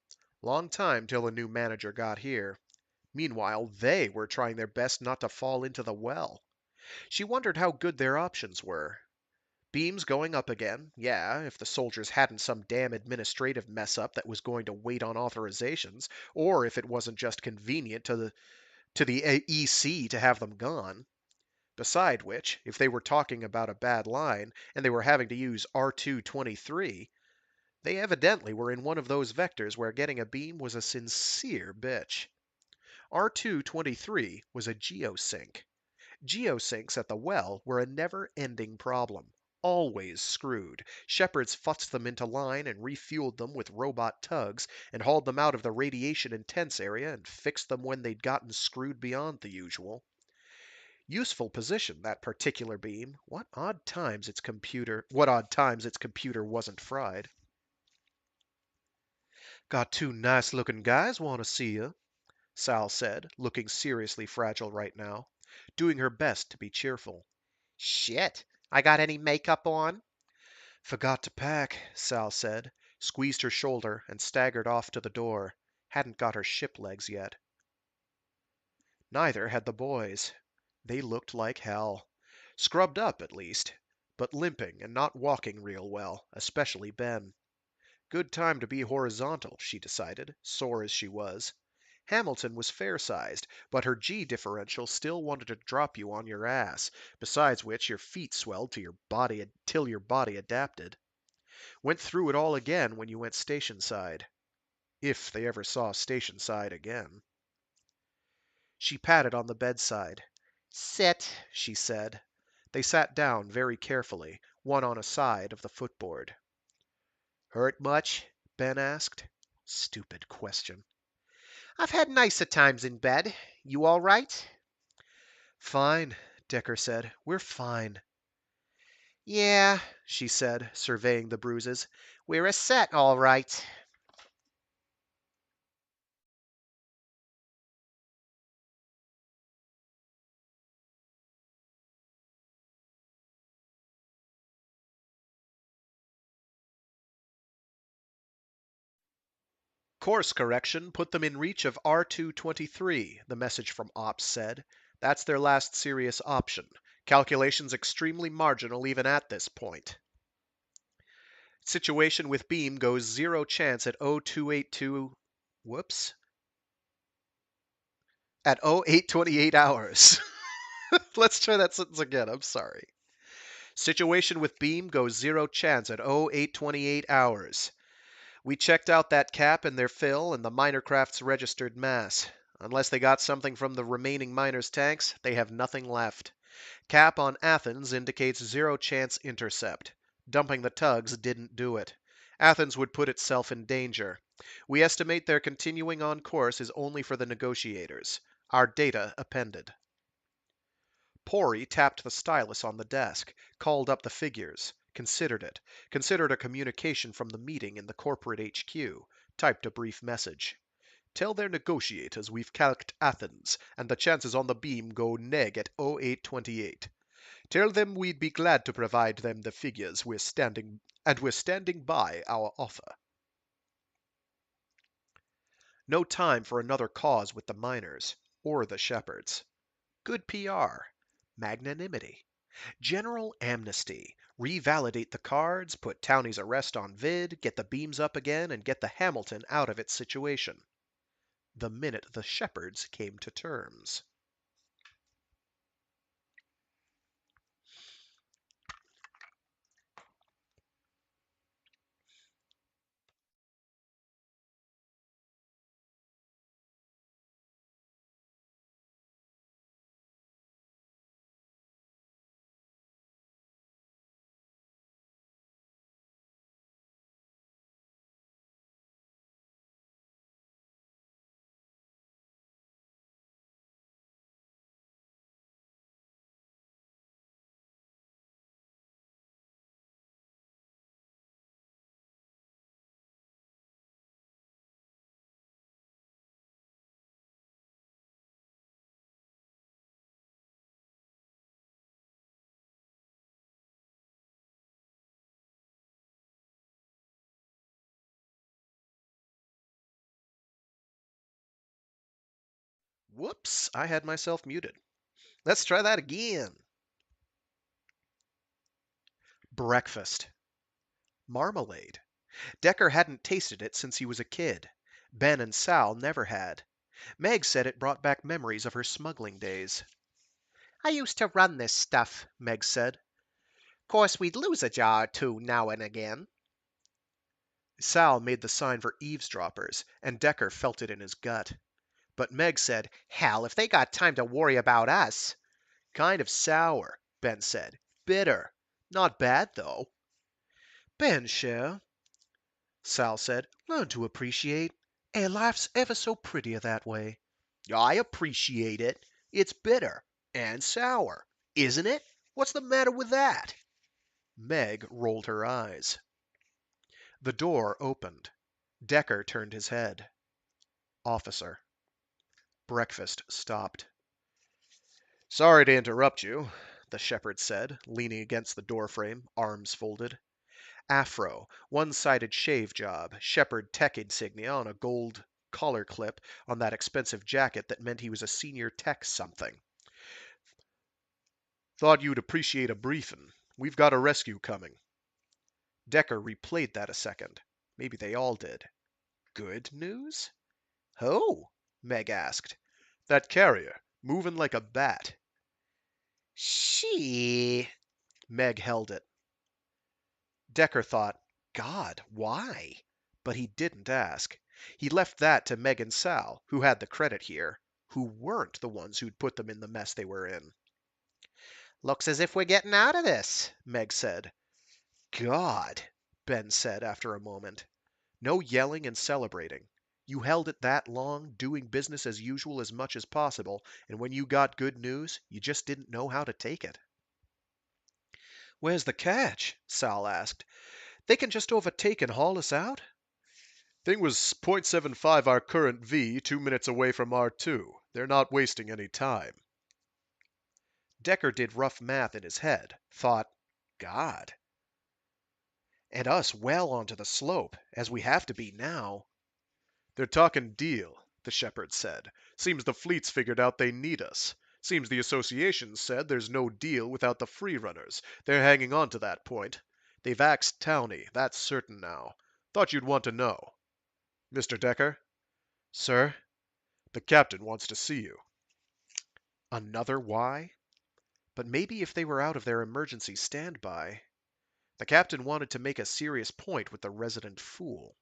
Long time till a new manager got here. Meanwhile, they were trying their best not to fall into the well. She wondered how good their options were. Beams going up again, yeah, if the soldiers hadn't some damn administrative mess up that was going to wait on authorizations, or if it wasn't just convenient to the EC to have them gone. Beside which, if they were talking about a bad line, and they were having to use R223, they evidently were in one of those vectors where getting a beam was a sincere bitch. R223 was a geosync. Geosyncs at the well were a never-ending problem. Always screwed. Shepherds futzed them into line and refueled them with robot tugs and hauled them out of the radiation-intense area and fixed them when they'd gotten screwed beyond the usual. Useful position, that particular beam. What odd times its computer wasn't fried. Got two nice-looking guys want to see you, Sal said, looking seriously fragile right now, doing her best to be cheerful. Shit, I got any makeup on? Forgot to pack, Sal said, squeezed her shoulder, and staggered off to the door. Hadn't got her ship legs yet. Neither had the boys. They looked like hell. Scrubbed up, at least, but limping and not walking real well, especially Ben. Good time to be horizontal, she decided, sore as she was. Hamilton was fair-sized, but her G differential still wanted to drop you on your ass, besides which your feet swelled till your body adapted. Went through it all again when you went station side. if they ever saw station side again. She patted on the bedside. Sit, she said. They sat down very carefully, one on a side of the footboard. Hurt much? Ben asked. Stupid question. I've had nicer times in bed. You all right? Fine, Dekker said. We're fine. Yeah, she said, surveying the bruises. We're a set, all right. Course correction put them in reach of R223, the message from Ops said. That's their last serious option. Calculations extremely marginal even at this point. Situation with beam goes 0 chance at 0282. Whoops. At 0828 hours. Let's try that sentence again. I'm sorry. Situation with beam goes 0 chance at 0828 hours. We checked out that cap and their fill and the miner craft's registered mass. Unless they got something from the remaining miners' tanks, they have nothing left. Cap on Athens indicates 0 chance intercept. Dumping the tugs didn't do it. Athens would put itself in danger. We estimate their continuing on course is only for the negotiators. Our data appended. Pori tapped the stylus on the desk, called up the figures, considered it, considered a communication from the meeting in the corporate HQ, typed a brief message. Tell their negotiators we've calced Athens, and the chances on the beam go neg at 0828. Tell them we'd be glad to provide them the figures we're standing by our offer. No time for another cause with the miners, or the shepherds. Good PR. Magnanimity. General amnesty. Revalidate the cards, put Townie's arrest on vid, get the beams up again, and get the Hamilton out of its situation. The minute the shepherds came to terms. Whoops, I had myself muted. Let's try that again. Breakfast. Marmalade. Dekker hadn't tasted it since he was a kid. Ben and Sal never had. Meg said it brought back memories of her smuggling days. I used to run this stuff, Meg said. Course we'd lose a jar or two now and again. Sal made the sign for eavesdroppers, and Dekker felt it in his gut. But Meg said, hell, if they got time to worry about us. Kind of sour, Ben said. Bitter. Not bad, though. Ben, cher, Sal said. Learn to appreciate. Life's ever so prettier that way. I appreciate it. It's bitter and sour, isn't it? What's the matter with that? Meg rolled her eyes. The door opened. Dekker turned his head. Officer. Breakfast stopped. Sorry to interrupt you, the shepherd said, leaning against the doorframe, arms folded. Afro, one-sided shave job, shepherd tech insignia on a gold collar clip on that expensive jacket that meant he was a senior tech something. Thought you'd appreciate a briefing. We've got a rescue coming. Dekker replayed that a second. Maybe they all did. Good news? Who? Meg asked. That carrier, moving like a bat. She. Meg held it. Dekker thought, God, why? But he didn't ask. He left that to Meg and Sal, who had the credit here, who weren't the ones who'd put them in the mess they were in. Looks as if we're getting out of this, Meg said. God, Ben said after a moment. No yelling and celebrating. You held it that long, doing business as usual as much as possible, and when you got good news, you just didn't know how to take it. Where's the catch? Sal asked. They can just overtake and haul us out? Thing was .75 our current V, 2 minutes away from R2. They're not wasting any time. Dekker did rough math in his head, thought, God. And us well onto the slope, as we have to be now. They're talking deal, the shepherd said. Seems the fleet's figured out they need us. Seems the association said there's no deal without the free runners. They're hanging on to that point. They've axed Towney, that's certain now. Thought you'd want to know. Mr. Dekker? Sir? The captain wants to see you. Another why? But maybe if they were out of their emergency standby. The captain wanted to make a serious point with the resident fool.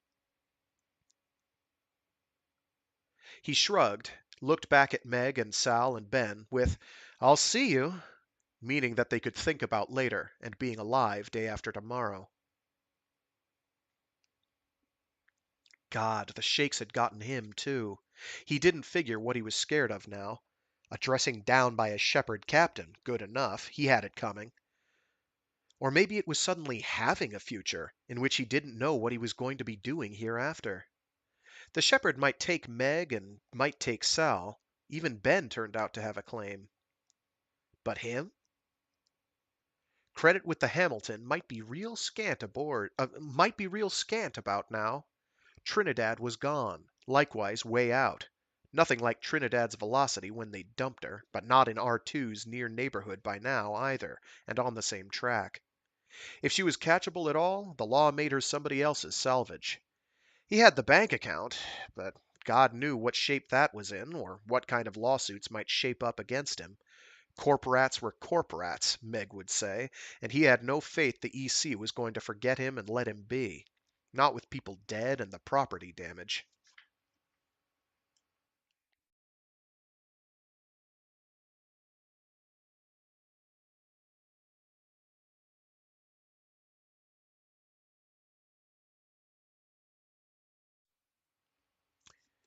He shrugged, looked back at Meg and Sal and Ben with, I'll see you, meaning that they could think about later and being alive day after tomorrow. God, the shakes had gotten him, too. He didn't figure what he was scared of now. A dressing down by a shepherd captain, good enough. He had it coming. Or maybe it was suddenly having a future in which he didn't know what he was going to be doing hereafter. The shepherd might take Meg and might take Sal. Even Ben turned out to have a claim. But him? Credit with the Hamilton might be real scant about now. Trinidad was gone, likewise way out. Nothing like Trinidad's velocity when they dumped her, but not in R2's near neighborhood by now either, and on the same track. If she was catchable at all, the law made her somebody else's salvage. He had the bank account, but God knew what shape that was in, or what kind of lawsuits might shape up against him. Corporats were corporats, Meg would say, and he had no faith the EC was going to forget him and let him be. Not with people dead and the property damage.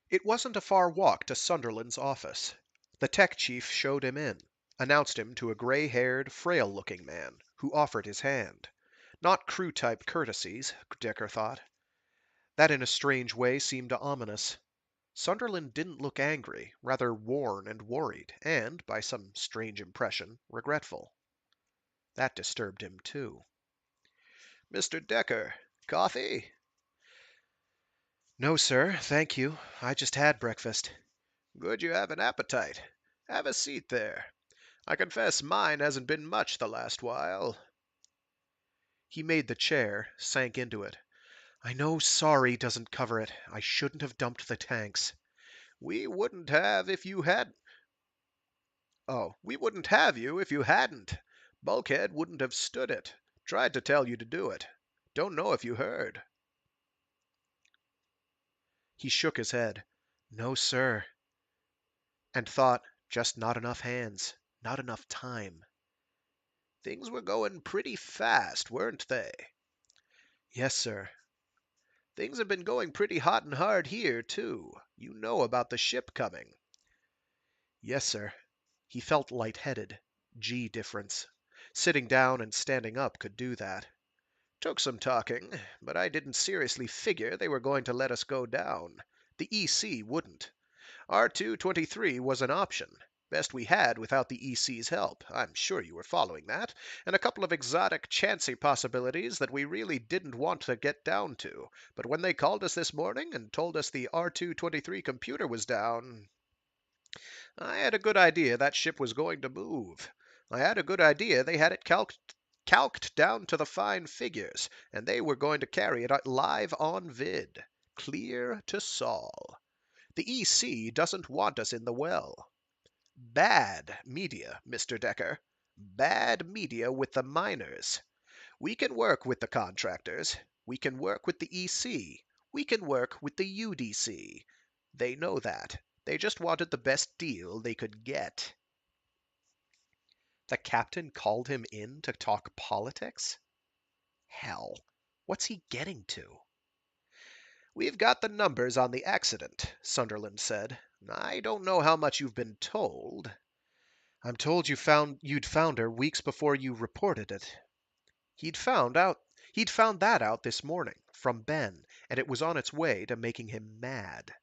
It wasn't a far walk to Sunderland's office. The tech chief showed him in, announced him to a gray-haired, frail-looking man, who offered his hand. Not crew-type courtesies, Dekker thought. That in a strange way seemed ominous. Sunderland didn't look angry, rather worn and worried, and, by some strange impression, regretful. That disturbed him, too. Mr. Dekker, coffee? No, sir, thank you. I just had breakfast. Good you have an appetite. Have a seat there. I confess mine hasn't been much the last while. He made the chair, sank into it. I know sorry doesn't cover it. I shouldn't have dumped the tanks. We wouldn't have if you had. Oh, we wouldn't have you if you hadn't. Bulkhead wouldn't have stood it. Tried to tell you to do it. Don't know if you heard. He shook his head. No, sir. And thought, just not enough hands. Not enough time. Things were going pretty fast, weren't they? Yes, sir. Things have been going pretty hot and hard here, too. You know about the ship coming. Yes, sir. He felt lightheaded. G difference. Sitting down and standing up could do that. Took some talking, but I didn't seriously figure they were going to let us go down. The EC wouldn't. R2-23 was an option. Best we had without the EC's help. I'm sure you were following that. And a couple of exotic, chancy possibilities that we really didn't want to get down to. But when they called us this morning and told us the R2-23 computer was down, I had a good idea that ship was going to move. I had a good idea they had it calced down to the fine figures, and they were going to carry it live on vid. Clear to Sol. The EC doesn't want us in the well. Bad media, Mr. Dekker. Bad media with the miners. We can work with the contractors. We can work with the EC. We can work with the UDC. They know that. They just wanted the best deal they could get." The captain called him in to talk politics? Hell, what's he getting to? "We've got the numbers on the accident," Sunderland said. "I don't know how much you've been told." "I'm told you'd found her weeks before you reported it." He'd found out he'd found that out this morning from Ben, and it was on its way to making him mad.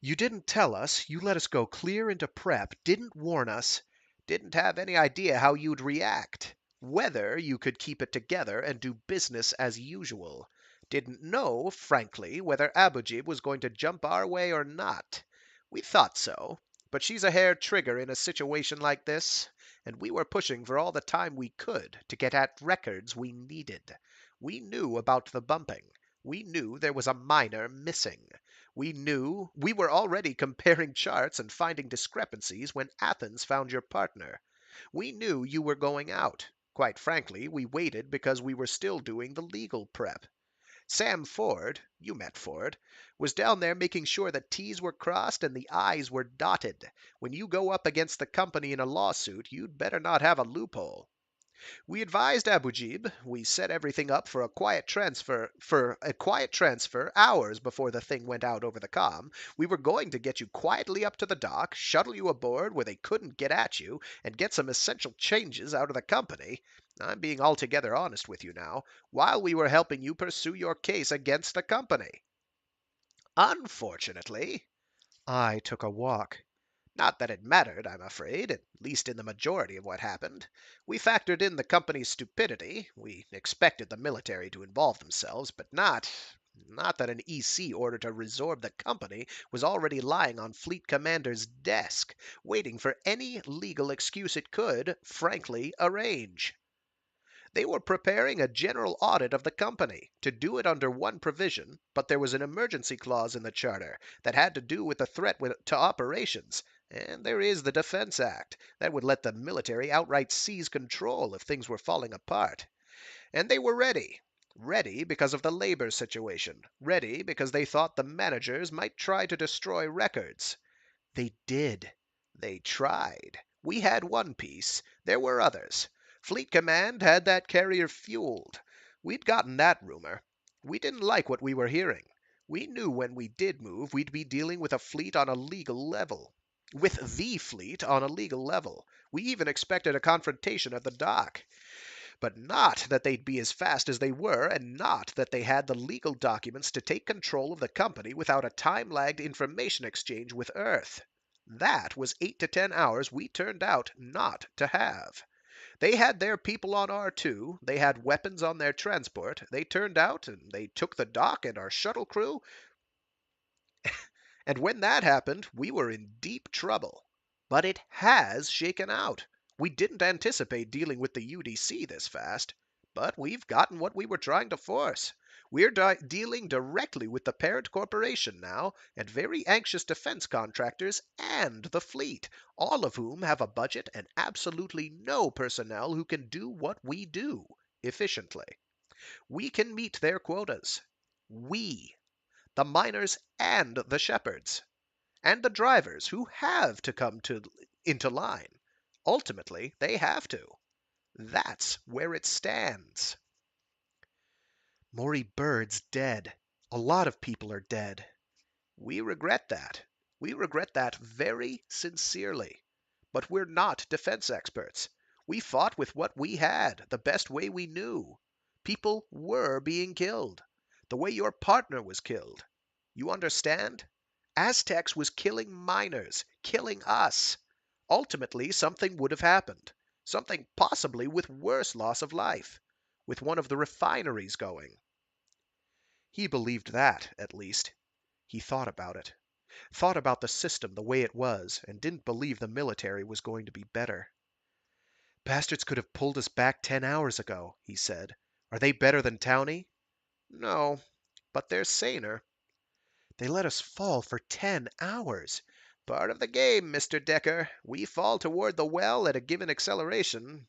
"You didn't tell us, you let us go clear into prep, didn't warn us, didn't have any idea how you'd react, whether you could keep it together and do business as usual. Didn't know, frankly, whether Abujib was going to jump our way or not. We thought so, but she's a hair trigger in a situation like this, and we were pushing for all the time we could to get at records we needed. We knew about the bumping. We knew there was a miner missing. We knew we were already comparing charts and finding discrepancies when Athens found your partner. We knew you were going out. Quite frankly, we waited because we were still doing the legal prep. Sam Ford, you met Ford, was down there making sure the T's were crossed and the I's were dotted. When you go up against the company in a lawsuit, you'd better not have a loophole. We advised Abujib. We set everything up for a quiet transfer hours before the thing went out over the comm. We were going to get you quietly up to the dock, shuttle you aboard where they couldn't get at you, and get some essential changes out of the company. I'm being altogether honest with you now, while we were helping you pursue your case against the company. Unfortunately, I took a walk. Not that it mattered, I'm afraid, at least in the majority of what happened. We factored in the company's stupidity. We expected the military to involve themselves, but not that an EC order to resorb the company was already lying on Fleet Commander's desk, waiting for any legal excuse it could, frankly, arrange. They were preparing a general audit of the company, to do it under one provision, but there was an emergency clause in the charter that had to do with the threat to operations, and there is the Defense Act that would let the military outright seize control if things were falling apart. And they were ready. Ready because of the labor situation. Ready because they thought the managers might try to destroy records. They did. They tried. We had one piece. There were others. Fleet Command had that carrier fueled. We'd gotten that rumor. We didn't like what we were hearing. We knew when we did move, we'd be dealing with a fleet on a legal level. With the fleet on a legal level. We even expected a confrontation at the dock. But not that they'd be as fast as they were, and not that they had the legal documents to take control of the company without a time-lagged information exchange with Earth. That was 8 to 10 hours we turned out not to have. They had their people on R2, they had weapons on their transport, they turned out and they took the dock and our shuttle crew, and when that happened, we were in deep trouble. But it has shaken out. We didn't anticipate dealing with the UDC this fast, but we've gotten what we were trying to force. We're dealing directly with the parent corporation now, and very anxious defense contractors and the fleet, all of whom have a budget and absolutely no personnel who can do what we do efficiently. We can meet their quotas. We, the miners and the shepherds, and the drivers who have to come into line. Ultimately, they have to. That's where it stands. Maury Bird's dead. A lot of people are dead. We regret that. We regret that very sincerely. But we're not defense experts. We fought with what we had, the best way we knew. People were being killed. The way your partner was killed. You understand? Aztecs was killing miners, killing us. Ultimately, something would have happened. Something possibly with worse loss of life. With one of the refineries going. He believed that, at least. He thought about it. Thought about the system the way it was, and didn't believe the military was going to be better. Bastards could have pulled us back 10 hours ago, he said. Are they better than Townie? No, but they're saner. They let us fall for 10 hours. Part of the game, Mr. Dekker. We fall toward the well at a given acceleration.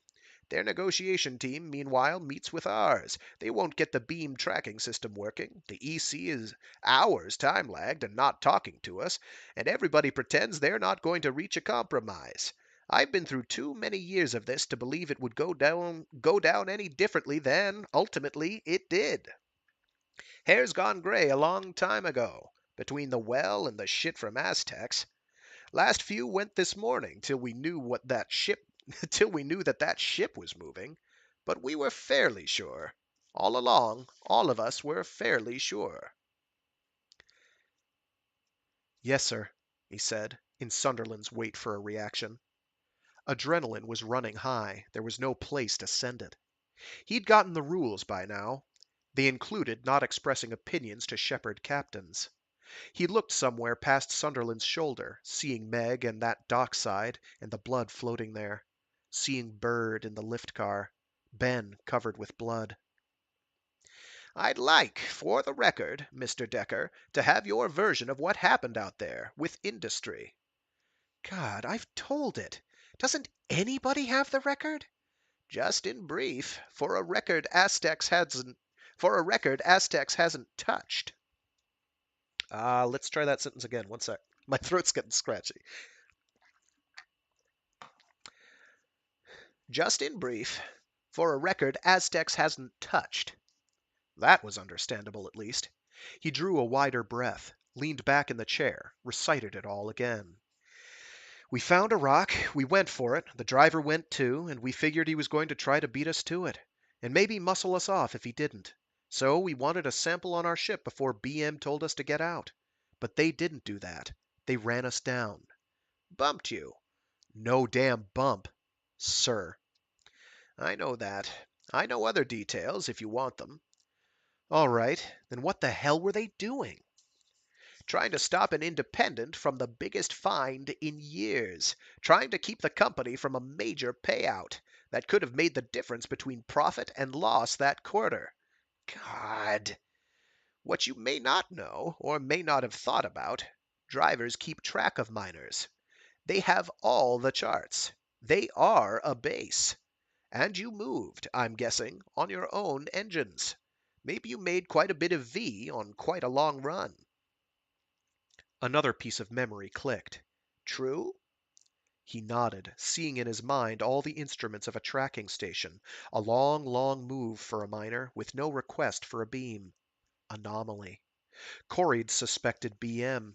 Their negotiation team, meanwhile, meets with ours. They won't get the beam tracking system working. The EC is hours time lagged and not talking to us, and everybody pretends they're not going to reach a compromise. I've been through too many years of this to believe it would go down any differently than, ultimately, it did. Hair's gone gray a long time ago, between the well and the shit from Aztecs. Last few went this morning till we knew what that ship till we knew that ship was moving. But we were fairly sure. All along, all of us were fairly sure. Yes, sir, he said, in Sunderland's wait for a reaction. Adrenaline was running high. There was no place to send it. He'd gotten the rules by now. They included not expressing opinions to shepherd captains. He looked somewhere past Sunderland's shoulder, seeing Meg and that dockside and the blood floating there. Seeing Bird in the lift car. Ben covered with blood. I'd like, for the record, Mr. Dekker, to have your version of what happened out there, with industry. God, I've told it. Doesn't anybody have the record? Just in brief, for a record Aztecs hasn't touched. Let's try that sentence again. One sec. My throat's getting scratchy. Just in brief, for a record Aztecs hasn't touched. That was understandable, at least. He drew a wider breath, leaned back in the chair, recited it all again. We found a rock, we went for it, the driver went too, and we figured he was going to try to beat us to it, and maybe muscle us off if he didn't. So we wanted a sample on our ship before BM told us to get out. But they didn't do that. They ran us down. Bumped you. No damn bump, sir. I know that. I know other details if you want them. All right, then what the hell were they doing? Trying to stop an independent from the biggest find in years. Trying to keep the company from a major payout that could have made the difference between profit and loss that quarter. God. What you may not know, or may not have thought about, drivers keep track of miners. They have all the charts. They are a base. And you moved, I'm guessing, on your own engines. Maybe you made quite a bit of V on quite a long run. Another piece of memory clicked. True? He nodded, seeing in his mind all the instruments of a tracking station. A long, long move for a miner, with no request for a beam. Anomaly. Corey'd suspected BM.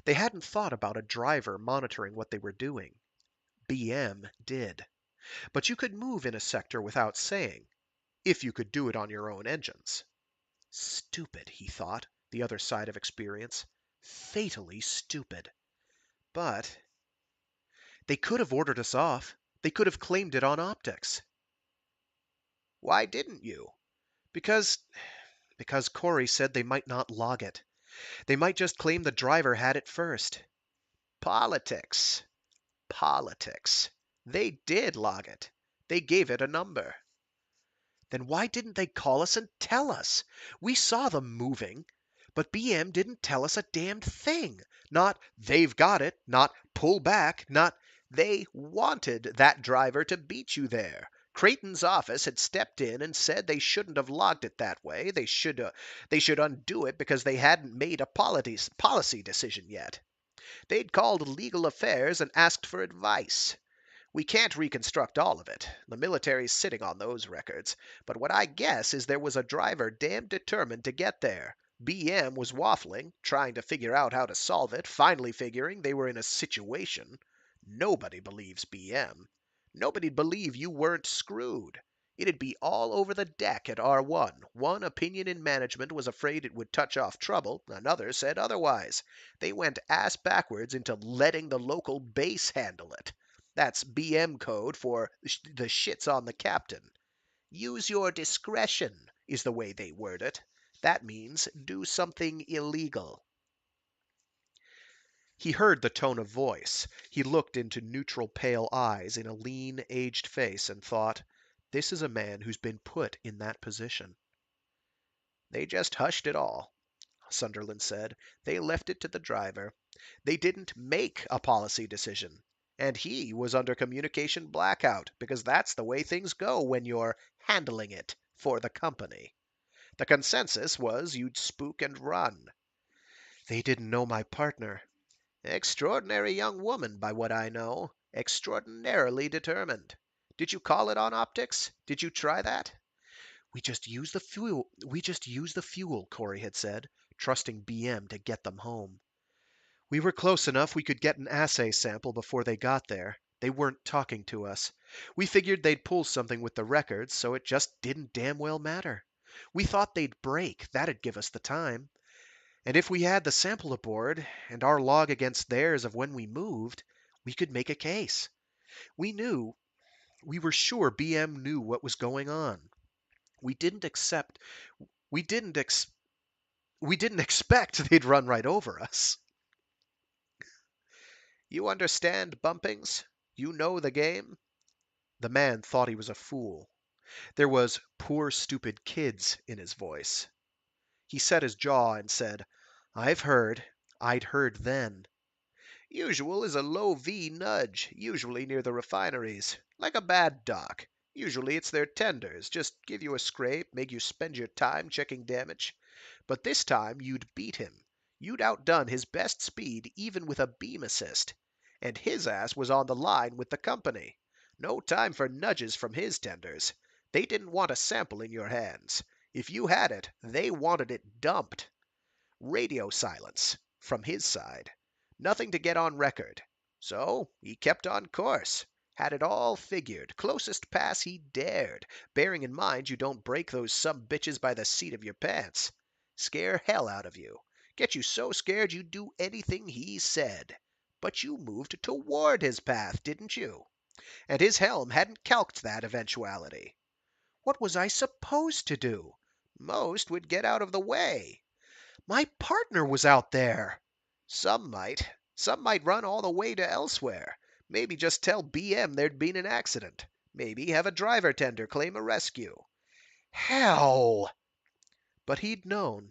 They hadn't thought about a driver monitoring what they were doing. BM did. But you could move in a sector without saying, if you could do it on your own engines. Stupid, he thought, the other side of experience. Fatally stupid. But they could have ordered us off. They could have claimed it on optics. Why didn't you? Because Corey said they might not log it. They might just claim the driver had it first. Politics. Politics. They did log it. They gave it a number. Then why didn't they call us and tell us? We saw them moving. But BM didn't tell us a damned thing. Not, they've got it. Not, pull back. Not, they wanted that driver to beat you there. Creighton's office had stepped in and said they shouldn't have logged it that way. They should undo it because they hadn't made a policy decision yet. They'd called legal affairs and asked for advice. We can't reconstruct all of it. The military's sitting on those records. But what I guess is there was a driver damn determined to get there. BM was waffling, trying to figure out how to solve it, finally figuring they were in a situation. Nobody believes BM. Nobody'd believe you weren't screwed. It'd be all over the deck at R1. One opinion in management was afraid it would touch off trouble. Another said otherwise. They went ass backwards into letting the local base handle it. That's BM code for the shit's on the captain. Use your discretion is the way they word it. That means do something illegal. He heard the tone of voice. He looked into neutral pale eyes in a lean, aged face and thought, this is a man who's been put in that position. They just hushed it all, Sunderland said. They left it to the driver. They didn't make a policy decision. And he was under communication blackout, because that's the way things go when you're handling it for the company. The consensus was you'd spook and run. They didn't know my partner. Extraordinary young woman, by what I know. Extraordinarily determined. Did you call it on optics? Did you try that? We just use the fuel. We just use the fuel, Corey had said, trusting BM to get them home. We were close enough we could get an assay sample before they got there. They weren't talking to us. We figured they'd pull something with the records, so it just didn't damn well matter. We thought they'd break. That'd give us the time. And if we had the sample aboard, and our log against theirs of when we moved, we could make a case. We knew, we were sure BM knew what was going on. We didn't accept, we didn't ex, we didn't expect they'd run right over us. You understand, Bumpings? You know the game? The man thought he was a fool. There was poor stupid kids in his voice. He set his jaw and said, I've heard. I'd heard then. Usual is a low V nudge, usually near the refineries, like a bad dock. Usually it's their tenders, just give you a scrape, make you spend your time checking damage. But this time you'd beat him. You'd outdone his best speed even with a beam assist. And his ass was on the line with the company. No time for nudges from his tenders. They didn't want a sample in your hands. If you had it, they wanted it dumped. Radio silence from his side. Nothing to get on record. So he kept on course. Had it all figured. Closest pass he dared, bearing in mind you don't break those subbitches by the seat of your pants. Scare hell out of you. Get you so scared you'd do anything he said. But you moved toward his path, didn't you? And his helm hadn't calced that eventuality. What was I supposed to do? Most would get out of the way. My partner was out there. Some might. Some might run all the way to elsewhere. Maybe just tell BM there'd been an accident. Maybe have a driver tender claim a rescue. Hell! But he'd known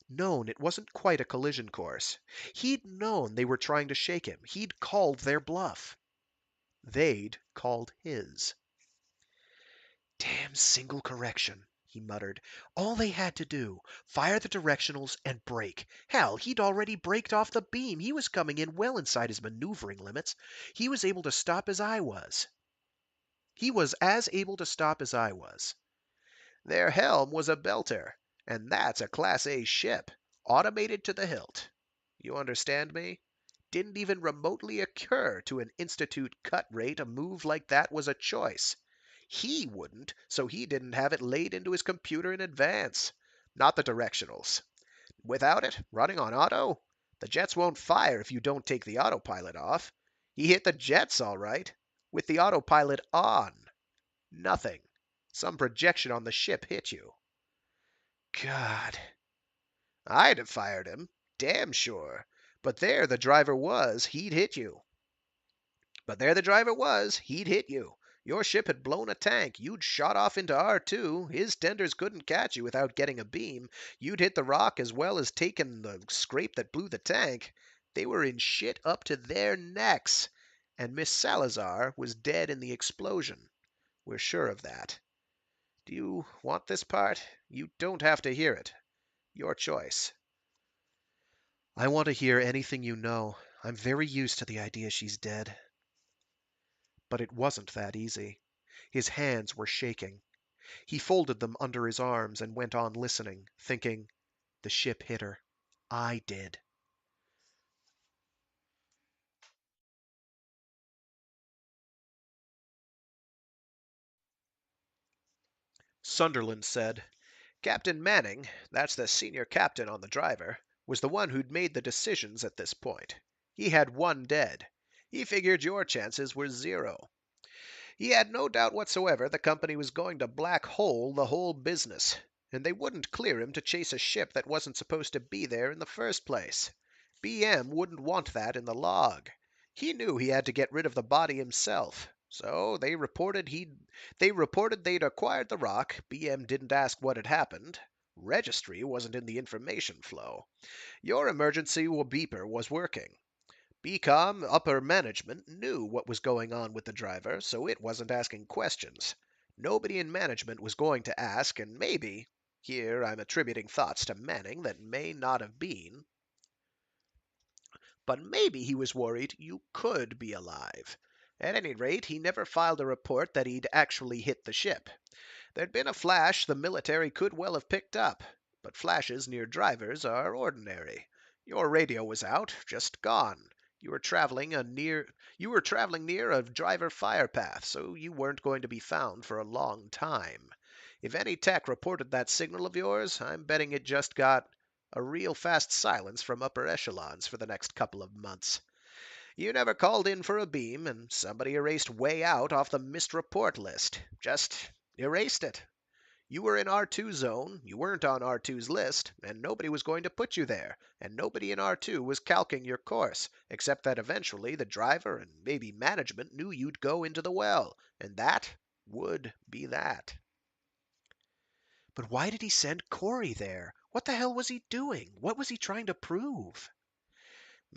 it wasn't quite a collision course. He'd known they were trying to shake him. He'd called their bluff. They'd called his. Damn single correction, he muttered. All they had to do, fire the directionals and brake. Hell, he'd already braked off the beam. He was coming in well inside his maneuvering limits. He was able to stop as I was. He was as able to stop as I was. Their helm was a belter, and that's a Class A ship, automated to the hilt. You understand me? Didn't even remotely occur to an Institute cut rate a move like that was a choice. He wouldn't, so he didn't have it laid into his computer in advance. Not the directionals. Without it, running on auto, the jets won't fire if you don't take the autopilot off. He hit the jets all right, with the autopilot on. Nothing. Some projection on the ship hit you. God. I'd have fired him. Damn sure. But there the driver was, he'd hit you. Your ship had blown a tank. You'd shot off into R2. His tenders couldn't catch you without getting a beam. You'd hit the rock as well as taken the scrape that blew the tank. They were in shit up to their necks. And Miss Salazar was dead in the explosion. We're sure of that. Do you want this part? You don't have to hear it. Your choice. I want to hear anything you know. I'm very used to the idea she's dead. But it wasn't that easy. His hands were shaking. He folded them under his arms and went on listening, thinking, the ship hit her. I did. Sunderland said, Captain Manning, that's the senior captain on the driver, was the one who'd made the decisions at this point. He had one dead. He figured your chances were 0. He had no doubt whatsoever the company was going to black hole the whole business, and they wouldn't clear him to chase a ship that wasn't supposed to be there in the first place. BM wouldn't want that in the log. He knew he had to get rid of the body himself. So they reported they'd acquired the rock. BM didn't ask what had happened. Registry wasn't in the information flow. Your emergency beeper was working. BCom upper management knew what was going on with the driver, so it wasn't asking questions. Nobody in management was going to ask, and maybe, here I'm attributing thoughts to Manning that may not have been, but maybe he was worried you could be alive. At any rate, he never filed a report that he'd actually hit the ship. There'd been a flash the military could well have picked up, but flashes near drivers are ordinary. Your radio was out, just gone. You were traveling near a driver fire path, so you weren't going to be found for a long time. If any tech reported that signal of yours, I'm betting it just got a real fast silence from upper echelons for the next couple of months. You never called in for a beam, and somebody erased way out off the missed report list. Just erased it. You were in R2 zone, you weren't on R2's list, and nobody was going to put you there, and nobody in R2 was calcing your course, except that eventually the driver and maybe management knew you'd go into the well, and that would be that. But why did he send Corey there? What the hell was he doing? What was he trying to prove?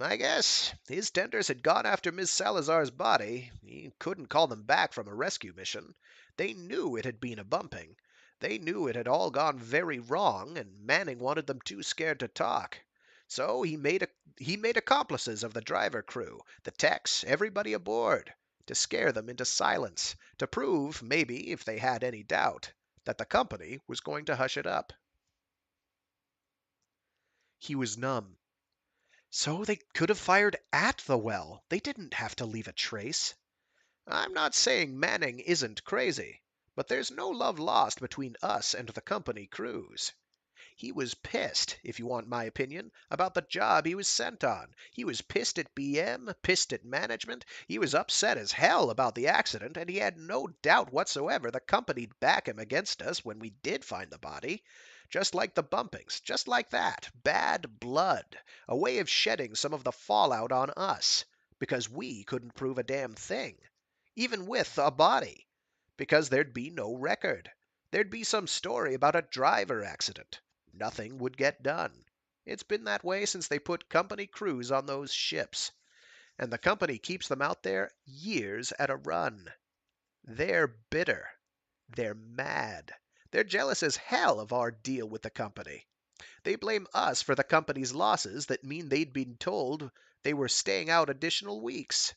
I guess his tenders had gone after Miss Salazar's body. He couldn't call them back from a rescue mission. They knew it had been a bumping. They knew it had all gone very wrong, and Manning wanted them too scared to talk. So he made accomplices of the driver crew, the techs, everybody aboard, to scare them into silence, to prove, maybe, if they had any doubt, that the company was going to hush it up. He was numb. So they could have fired at the well. They didn't have to leave a trace. I'm not saying Manning isn't crazy, but there's no love lost between us and the company crews. He was pissed, if you want my opinion, about the job he was sent on. He was pissed at BM, pissed at management. He was upset as hell about the accident, and he had no doubt whatsoever the company'd back him against us when we did find the body. Just like the bumpings, just like that. Bad blood. A way of shedding some of the fallout on us. Because we couldn't prove a damn thing. Even with a body. Because there'd be no record. There'd be some story about a driver accident. Nothing would get done. It's been that way since they put company crews on those ships. And the company keeps them out there years at a run. They're bitter. They're mad. They're jealous as hell of our deal with the company. They blame us for the company's losses that mean they'd been told they were staying out additional weeks.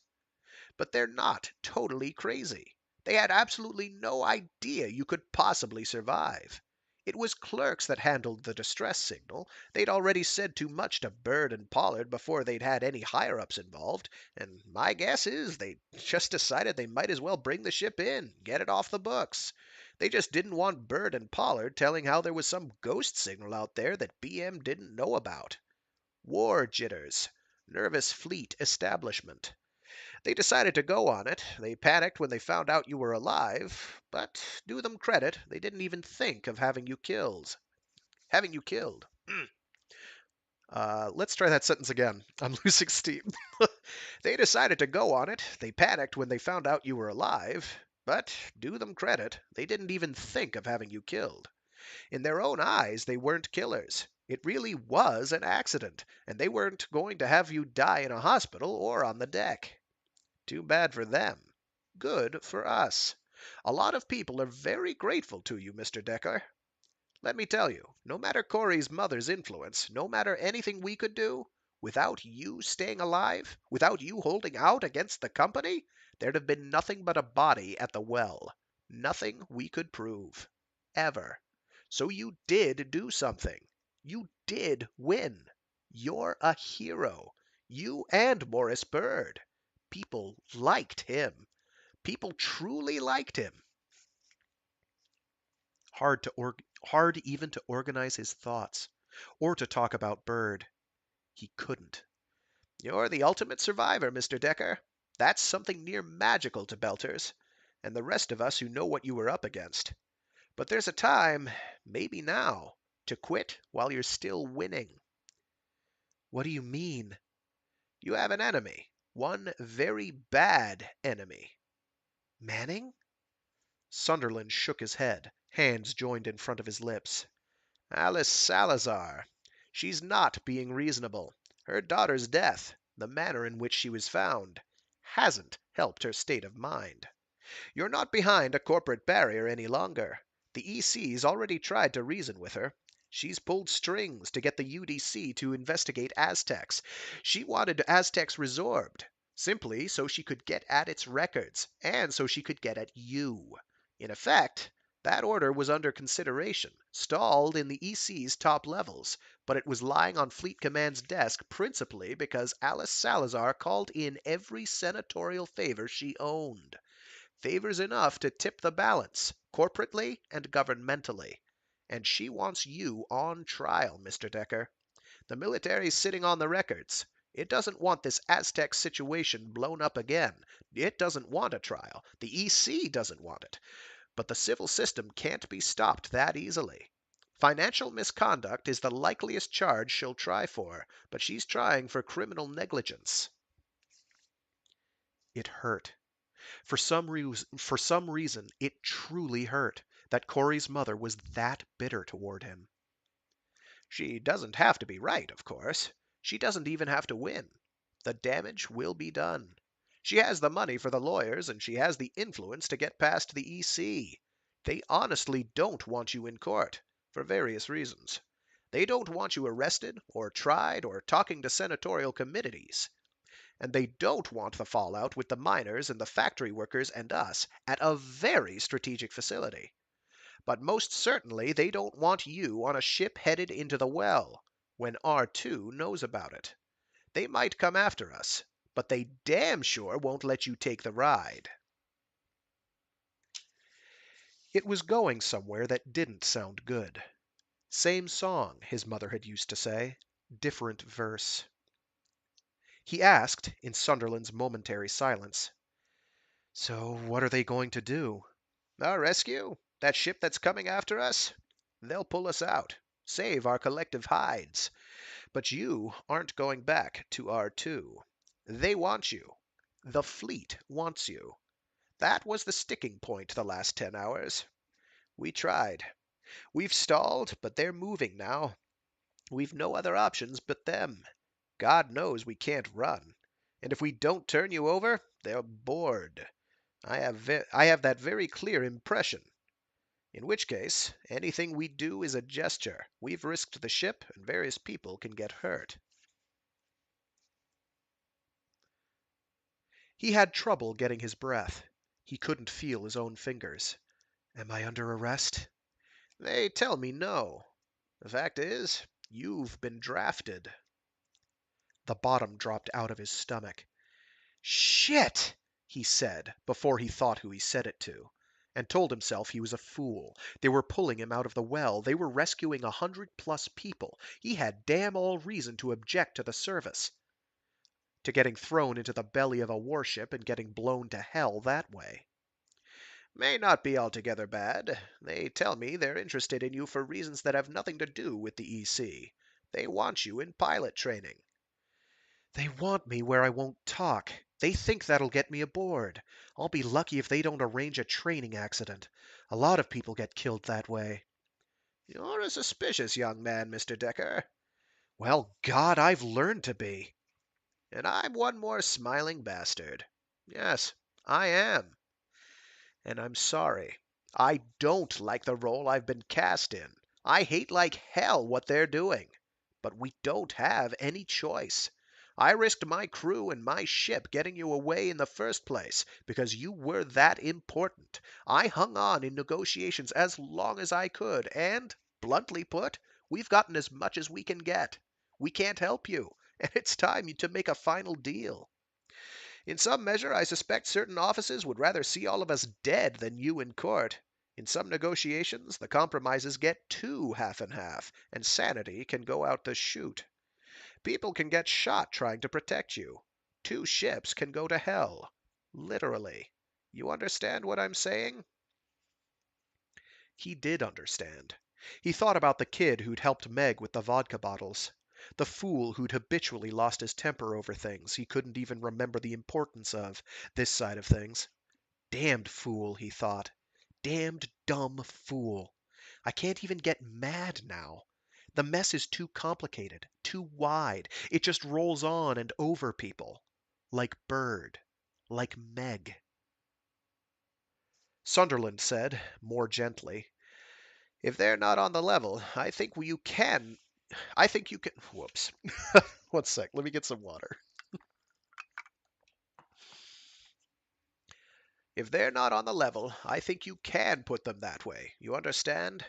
But they're not totally crazy. They had absolutely no idea you could possibly survive. It was clerks that handled the distress signal. They'd already said too much to Bird and Pollard before they'd had any higher-ups involved, and my guess is they just decided they might as well bring the ship in, get it off the books. They just didn't want Bird and Pollard telling how there was some ghost signal out there that BM didn't know about. War jitters. Nervous fleet establishment. They decided to go on it. They panicked when they found out you were alive, but do them credit, they didn't even think of having you killed. Let's try that sentence again. I'm losing steam. They decided to go on it. They panicked when they found out you were alive, but do them credit, they didn't even think of having you killed. In their own eyes, they weren't killers. It really was an accident, and they weren't going to have you die in a hospital or on the deck. Too bad for them. Good for us. A lot of people are very grateful to you, Mr. Dekker. Let me tell you, no matter Corey's mother's influence, no matter anything we could do, without you staying alive, without you holding out against the company, there'd have been nothing but a body at the well. Nothing we could prove. Ever. So you did do something. You did win. You're a hero. You and Morris Bird. People liked him. People truly liked him. Hard even to organize his thoughts, or to talk about Bird. He couldn't. You're the ultimate survivor, Mr. Dekker. That's something near magical to Belters, and the rest of us who know what you were up against. But there's a time, maybe now, to quit while you're still winning. What do you mean? You have an enemy. One very bad enemy. Manning? Sunderland shook his head, hands joined in front of his lips. Alice Salazar. She's not being reasonable. Her daughter's death. The manner in which she was found hasn't helped her state of mind. You're not behind a corporate barrier any longer. The EC's already tried to reason with her. She's pulled strings to get the UDC to investigate Aztecs. She wanted Aztecs resorbed, simply so she could get at its records, and so she could get at you. In effect, that order was under consideration, stalled in the EC's top levels, but it was lying on Fleet Command's desk principally because Alice Salazar called in every senatorial favor she owned. Favors enough to tip the balance, corporately and governmentally. And she wants you on trial, Mr. Dekker. The military's sitting on the records. It doesn't want this Aztec situation blown up again. It doesn't want a trial. The EC doesn't want it. But the civil system can't be stopped that easily. Financial misconduct is the likeliest charge she'll try for, but she's trying for criminal negligence. It hurt. For some reason, it truly hurt that Corey's mother was that bitter toward him. She doesn't have to be right, of course. She doesn't even have to win. The damage will be done. She has the money for the lawyers, and she has the influence to get past the EC. They honestly don't want you in court, for various reasons. They don't want you arrested, or tried, or talking to senatorial committees. And they don't want the fallout with the miners and the factory workers and us at a very strategic facility. But most certainly they don't want you on a ship headed into the well when R2 knows about it. They might come after us, but they damn sure won't let you take the ride. It was going somewhere that didn't sound good. Same song, his mother had used to say, different verse. He asked, in Sunderland's momentary silence, "So what are they going to do?" "Our rescue? That ship that's coming after us? They'll pull us out, save our collective hides. But you aren't going back to R2. They want you. The fleet wants you. That was the sticking point the last 10 hours. We tried. We've stalled, but they're moving now. We've no other options but them. God knows we can't run. And if we don't turn you over, they're bored. I have that very clear impression. In which case, anything we do is a gesture. We've risked the ship, and various people can get hurt." He had trouble getting his breath. He couldn't feel his own fingers. "Am I under arrest?" "They tell me no. The fact is, you've been drafted." The bottom dropped out of his stomach. "Shit!" he said, before he thought who he said it to, and told himself he was a fool. They were pulling him out of the well. They were rescuing 100+ people. He had damn all reason to object to the service, to getting thrown into the belly of a warship and getting blown to hell that way. "May not be altogether bad. They tell me they're interested in you for reasons that have nothing to do with the EC. They want you in pilot training." "They want me where I won't talk. They think that'll get me aboard. I'll be lucky if they don't arrange a training accident. A lot of people get killed that way." "You're a suspicious young man, Mr. Dekker." "Well, God, I've learned to be." "And I'm one more smiling bastard. Yes, I am. And I'm sorry. I don't like the role I've been cast in. I hate like hell what they're doing. But we don't have any choice. I risked my crew and my ship getting you away in the first place because you were that important. I hung on in negotiations as long as I could, and, bluntly put, we've gotten as much as we can get. We can't help you, and it's time to make a final deal. In some measure, I suspect certain offices would rather see all of us dead than you in court. In some negotiations, the compromises get too half and half, and sanity can go out the chute. People can get shot trying to protect you. 2 ships can go to hell. Literally. You understand what I'm saying?" He did understand. He thought about the kid who'd helped Meg with the vodka bottles. The fool who'd habitually lost his temper over things he couldn't even remember the importance of, this side of things. Damned fool, he thought. Damned dumb fool. I can't even get mad now. The mess is too complicated, too wide. It just rolls on and over people. Like Bird. Like Meg. Sunderland said, more gently, "If they're not on the level, I think you can. I think you can." Whoops. One sec. Let me get some water. "If they're not on the level, I think you can put them that way. You understand?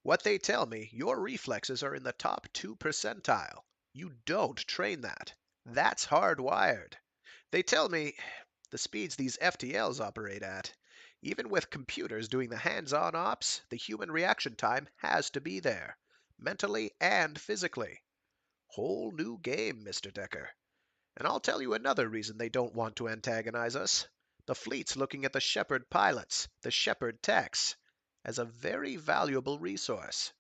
What they tell me, your reflexes are in the top 2 percentile. You don't train that. That's hardwired. They tell me the speeds these FTLs operate at. Even with computers doing the hands-on ops, the human reaction time has to be there, mentally and physically. Whole new game, Mr. Dekker. And I'll tell you another reason they don't want to antagonize us. The fleet's looking at the Shepherd pilots, the Shepherd techs, as a very valuable resource.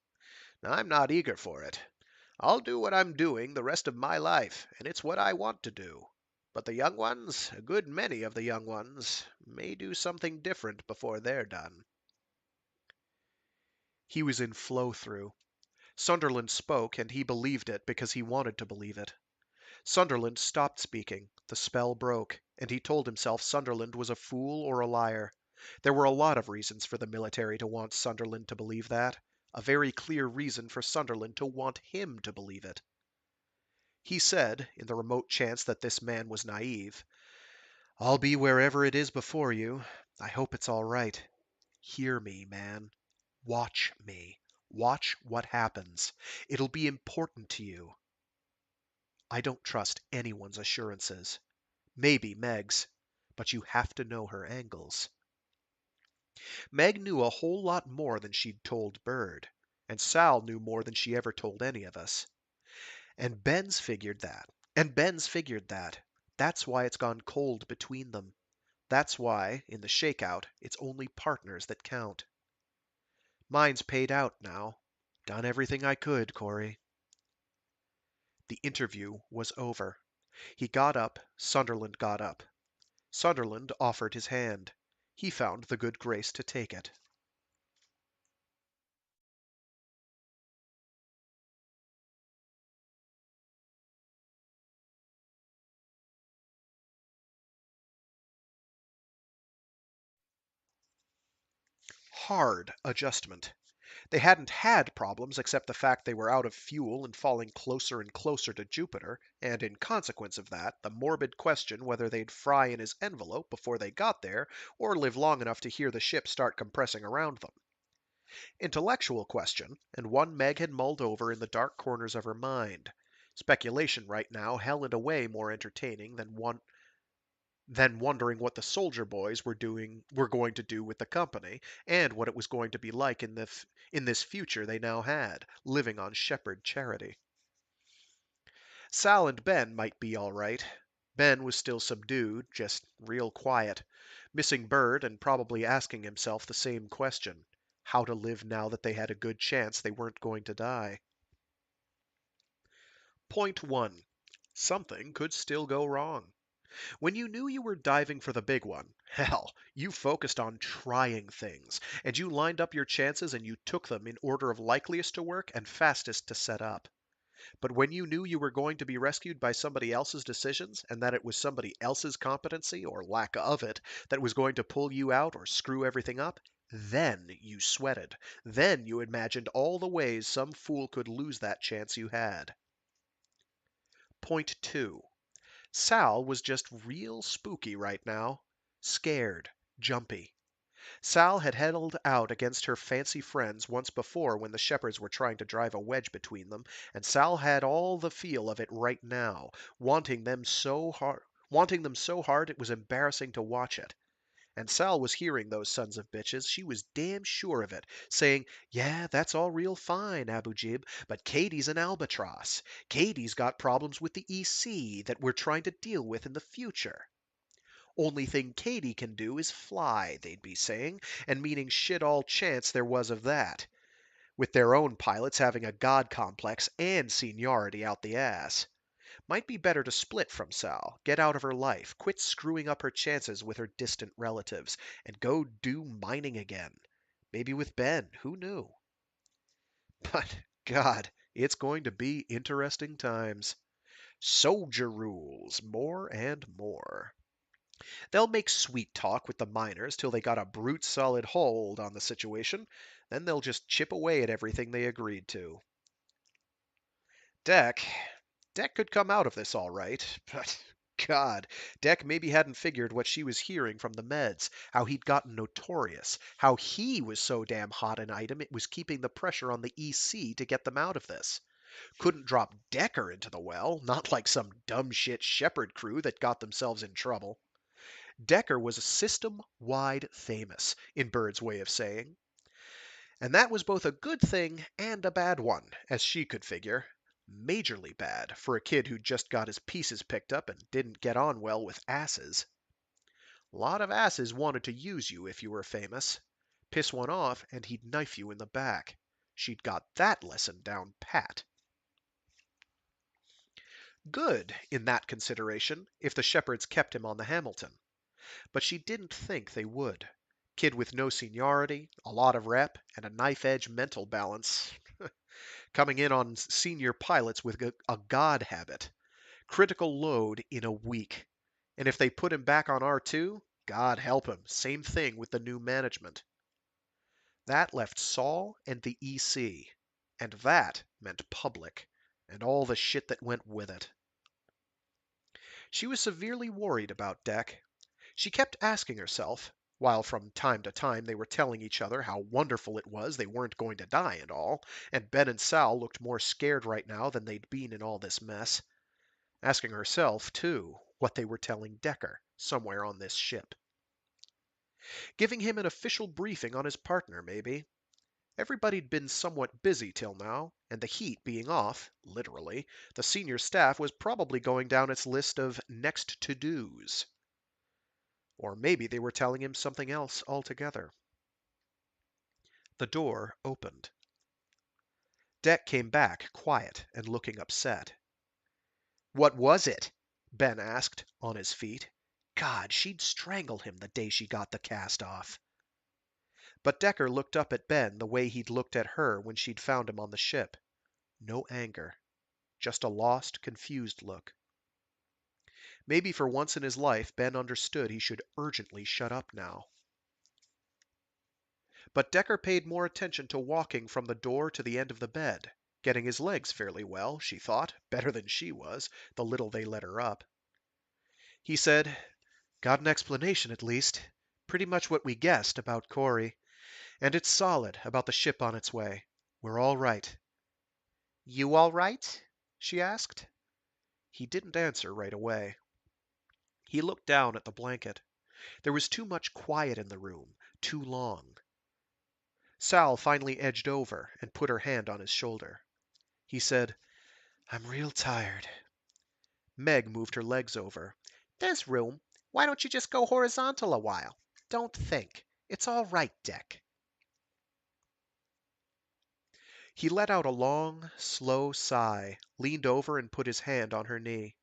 Now, I'm not eager for it. I'll do what I'm doing the rest of my life, and it's what I want to do. But the young ones, a good many of the young ones, may do something different before they're done." He was in flow-through. Sunderland spoke, and he believed it because he wanted to believe it. Sunderland stopped speaking. The spell broke, and he told himself Sunderland was a fool or a liar. There were a lot of reasons for the military to want Sunderland to believe that. A very clear reason for Sunderland to want him to believe it. He said, in the remote chance that this man was naive, "I'll be wherever it is before you. I hope it's all right. Hear me, man. Watch me. Watch what happens. It'll be important to you. I don't trust anyone's assurances. Maybe Meg's. But you have to know her angles." Meg knew a whole lot more than she'd told Bird. And Sal knew more than she ever told any of us. And Ben's figured that. And Ben's figured that. That's why it's gone cold between them. That's why, in the shakeout, it's only partners that count. Mine's paid out now. Done everything I could, Corey. The interview was over. He got up. Sunderland got up. Sunderland offered his hand. He found the good grace to take it. Hard adjustment. They hadn't had problems except the fact they were out of fuel and falling closer and closer to Jupiter, and in consequence of that, the morbid question whether they'd fry in his envelope before they got there, or live long enough to hear the ship start compressing around them. Intellectual question, and one Meg had mulled over in the dark corners of her mind. Speculation right now hell and away more entertaining than wondering what the soldier boys were going to do with the company, and what it was going to be like in this future they now had, living on Shepherd charity. Sal and Ben might be all right. Ben was still subdued, just real quiet, missing Bird and probably asking himself the same question: how to live now that they had a good chance they weren't going to die. Point 1. Something could still go wrong. When you knew you were diving for the big one, hell, you focused on trying things, and you lined up your chances and you took them in order of likeliest to work and fastest to set up. But when you knew you were going to be rescued by somebody else's decisions, and that it was somebody else's competency, or lack of it, that was going to pull you out or screw everything up, then you sweated. Then you imagined all the ways some fool could lose that chance you had. Point 2. Sal was just real spooky right now. Scared. Jumpy. Sal had held out against her fancy friends once before when the Shepherds were trying to drive a wedge between them, and Sal had all the feel of it right now, wanting them so hard it was embarrassing to watch it. And Sal was hearing those sons of bitches, she was damn sure of it, saying, "Yeah, that's all real fine, Abu Jib, but Kady's an albatross. Kady's got problems with the EC that we're trying to deal with in the future." Only thing Kady can do is fly, they'd be saying, and meaning shit all chance there was of that, with their own pilots having a god complex and seniority out the ass. Might be better to split from Sal, get out of her life, quit screwing up her chances with her distant relatives, and go do mining again. Maybe with Ben, who knew? But, God, It's going to be interesting times. Soldier rules, more and more. They'll make sweet talk with the miners till they got a brute solid hold on the situation, then they'll just chip away at everything they agreed to. Deck. Deck could come out of this all right, but God, Deck maybe hadn't figured what she was hearing from the meds, how he'd gotten notorious, how he was so damn hot an item it was keeping the pressure on the EC to get them out of this. Couldn't drop Dekker into the well, not like some dumb shit Shepherd crew that got themselves in trouble. Dekker was system-wide famous, in Bird's way of saying. And that was both a good thing and a bad one, as she could figure. Majorly bad for a kid who just got his pieces picked up and didn't get on well with asses. A lot of asses wanted to use you if you were famous. Piss one off and he'd knife you in the back. She'd got that lesson down pat. Good, in that consideration, if the Shepherds kept him on the Hamilton. But she didn't think they would. Kid with no seniority, a lot of rep, and a knife-edge mental balance. Coming in on senior pilots with a god habit. Critical load in a week. And if they put him back on R2, God help him, same thing with the new management. That left Saul and the EC. And that meant public. And all the shit that went with it. She was severely worried about Deck. She kept asking herself, while from time to time they were telling each other how wonderful it was they weren't going to die and all, and Ben and Sal looked more scared right now than they'd been in all this mess. Asking herself, too, what they were telling Dekker, somewhere on this ship. Giving him an official briefing on his partner, maybe. Everybody'd been somewhat busy till now, and the heat being off, literally, the senior staff was probably going down its list of next to-dos. Or maybe they were telling him something else altogether. The door opened. Deck came back, quiet and looking upset. "What was it?" Ben asked, on his feet. God, she'd strangle him the day she got the cast off. But Dekker looked up at Ben the way he'd looked at her when she'd found him on the ship. No anger. Just a lost, confused look. Maybe for once in his life Ben understood he should urgently shut up now. But Dekker paid more attention to walking from the door to the end of the bed, getting his legs fairly well, she thought, better than she was, the little they let her up. He said, "Got an explanation, at least. Pretty much what we guessed about Corey. And it's solid about the ship on its way. We're all right." "You all right?" she asked. He didn't answer right away. He looked down at the blanket. There was too much quiet in the room, too long. Sal finally edged over and put her hand on his shoulder. He said, "I'm real tired." Meg moved her legs over. "There's room. Why don't you just go horizontal a while? Don't think. It's all right, Deck." He let out a long, slow sigh, leaned over and put his hand on her knee.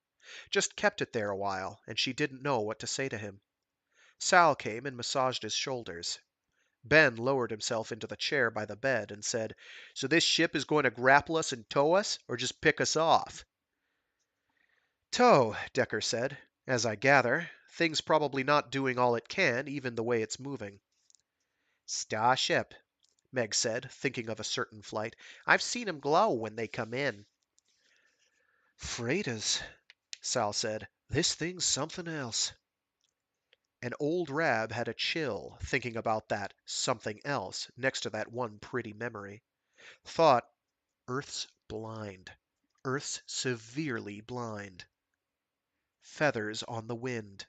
Just kept it there a while, and she didn't know what to say to him. Sal came and massaged his shoulders. Ben lowered himself into the chair by the bed and said, "So this ship is going to grapple us and tow us, or just pick us off?" "Tow," Dekker said. "As I gather. Thing's probably not doing all it can, even the way it's moving." "Starship," Meg said, thinking of a certain flight. "I've seen 'em glow when they come in." "Freighters," Sal said. "This thing's something else." And old Rab had a chill thinking about that something else next to that one pretty memory. Thought, Earth's blind. Earth's severely blind. Feathers on the wind.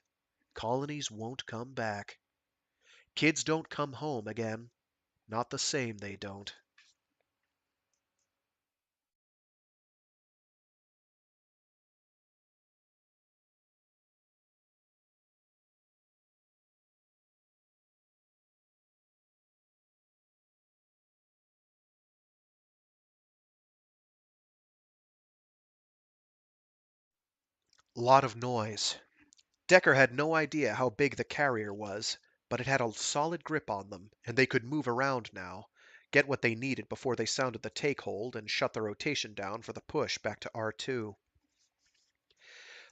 Colonies won't come back. Kids don't come home again. Not the same, they don't. Lot of noise. Dekker had no idea how big the carrier was, but it had a solid grip on them, and they could move around now. get what they needed before they sounded the take hold and shut the rotation down for the push back to R2.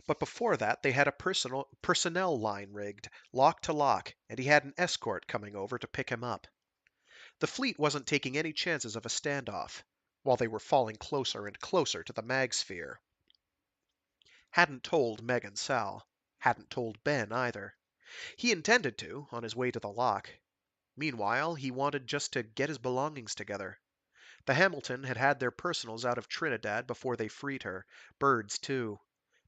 But before that, they had a personnel line rigged, lock to lock, and he had an escort coming over to pick him up. The fleet wasn't taking any chances of a standoff, while they were falling closer and closer to the mag sphere. Hadn't told Meg and Sal. Hadn't told Ben either. He intended to, on his way to the lock. Meanwhile, he wanted just to get his belongings together. The Hamilton had had their personals out of Trinidad before they freed her. Birds, too.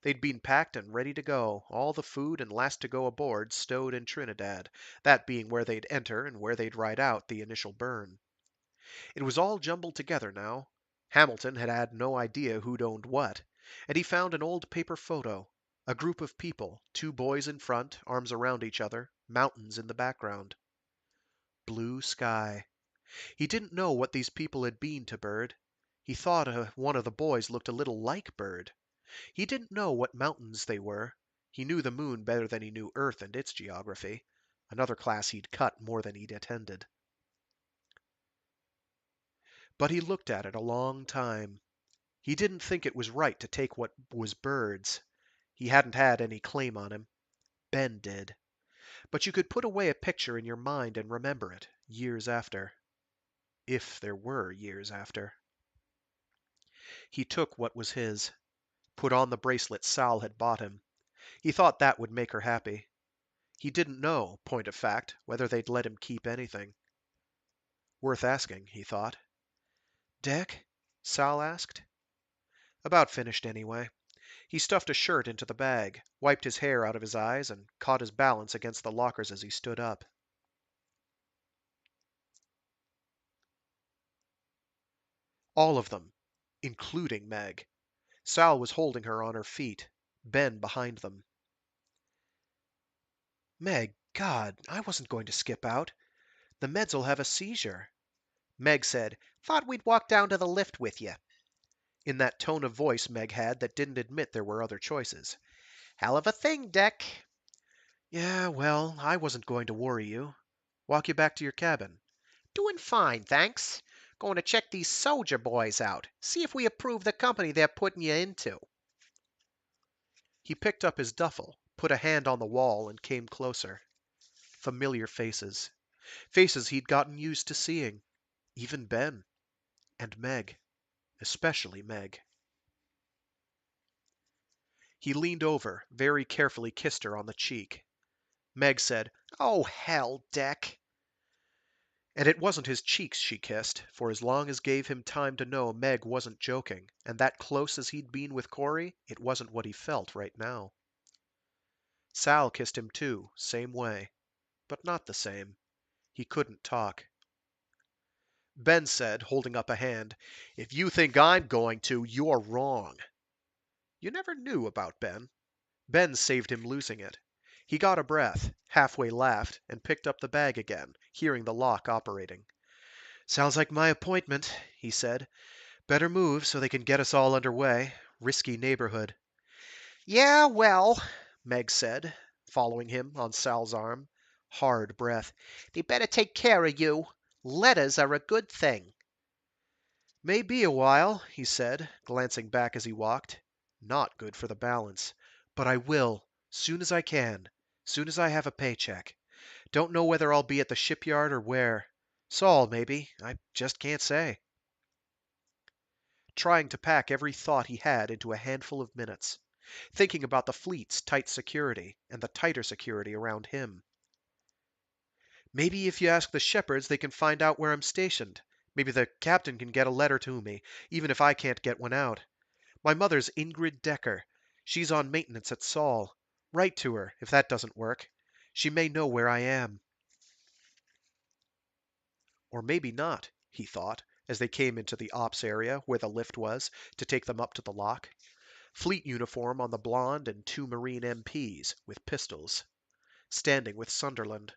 They'd been packed and ready to go, all the food and last to go aboard stowed in Trinidad, that being where they'd enter and where they'd ride out the initial burn. It was all jumbled together now. Hamilton had had no idea who'd owned what, and he found an old paper photo. A group of people, two boys in front, arms around each other, mountains in the background. Blue sky. He didn't know what these people had been to Bird. He thought one of the boys looked a little like Bird. He didn't know what mountains they were. He knew the moon better than he knew Earth and its geography. Another class he'd cut more than he'd attended. But he looked at it a long time. He didn't think it was right to take what was Bird's. He hadn't had any claim on him. Ben did. But you could put away a picture in your mind and remember it, years after. If there were years after. He took what was his. Put on the bracelet Sal had bought him. He thought that would make her happy. He didn't know, point of fact, whether they'd let him keep anything. Worth asking, he thought. Deck? Sal asked. About finished anyway. He stuffed a shirt into the bag, wiped his hair out of his eyes, and caught his balance against the lockers as he stood up. All of them, including Meg. Sal was holding her on her feet, Ben behind them. Meg, God, I wasn't going to skip out. The meds'll have a seizure. Meg said, "Thought we'd walk down to the lift with you," in that tone of voice Meg had that didn't admit there were other choices. "Hell of a thing, Deck." Yeah, well, I wasn't going to worry you. Walk you back to your cabin. "Doing fine, thanks. Going to check these soldier boys out. See if we approve the company they're putting you into." He picked up his duffel, put a hand on the wall, and came closer. Familiar faces. Faces he'd gotten used to seeing. Even Ben. And Meg. Especially Meg. He leaned over, very carefully kissed her on the cheek. Meg said, "Oh, hell, Deck." And it wasn't his cheeks she kissed, for as long as gave him time to know Meg wasn't joking, and that close as he'd been with Corey, it wasn't what he felt right now. Sal kissed him too, same way. But not the same. He couldn't talk. Ben said, holding up a hand, "If you think I'm going to, you're wrong." You never knew about Ben. Ben saved him losing it. He got a breath, halfway laughed, and picked up the bag again, hearing the lock operating. "Sounds like my appointment," he said. "Better move so they can get us all underway. Risky neighborhood." "Yeah, well," Meg said, following him on Sal's arm. Hard breath. "They better take care of you. Letters are a good thing." "May be a while," he said, glancing back as he walked. "Not good for the balance. But I will, soon as I can, soon as I have a paycheck. Don't know whether I'll be at the shipyard or where. Saul, maybe. I just can't say." Trying to pack every thought he had into a handful of minutes. Thinking about the fleet's tight security and the tighter security around him. "Maybe if you ask the shepherds they can find out where I'm stationed. Maybe the captain can get a letter to me, even if I can't get one out. My mother's Ingrid Dekker. She's on maintenance at Saul. Write to her, if that doesn't work. She may know where I am." Or maybe not, he thought, as they came into the ops area where the lift was, to take them up to the lock. Fleet uniform on the blonde and two Marine MPs, with pistols. Standing with Sunderland.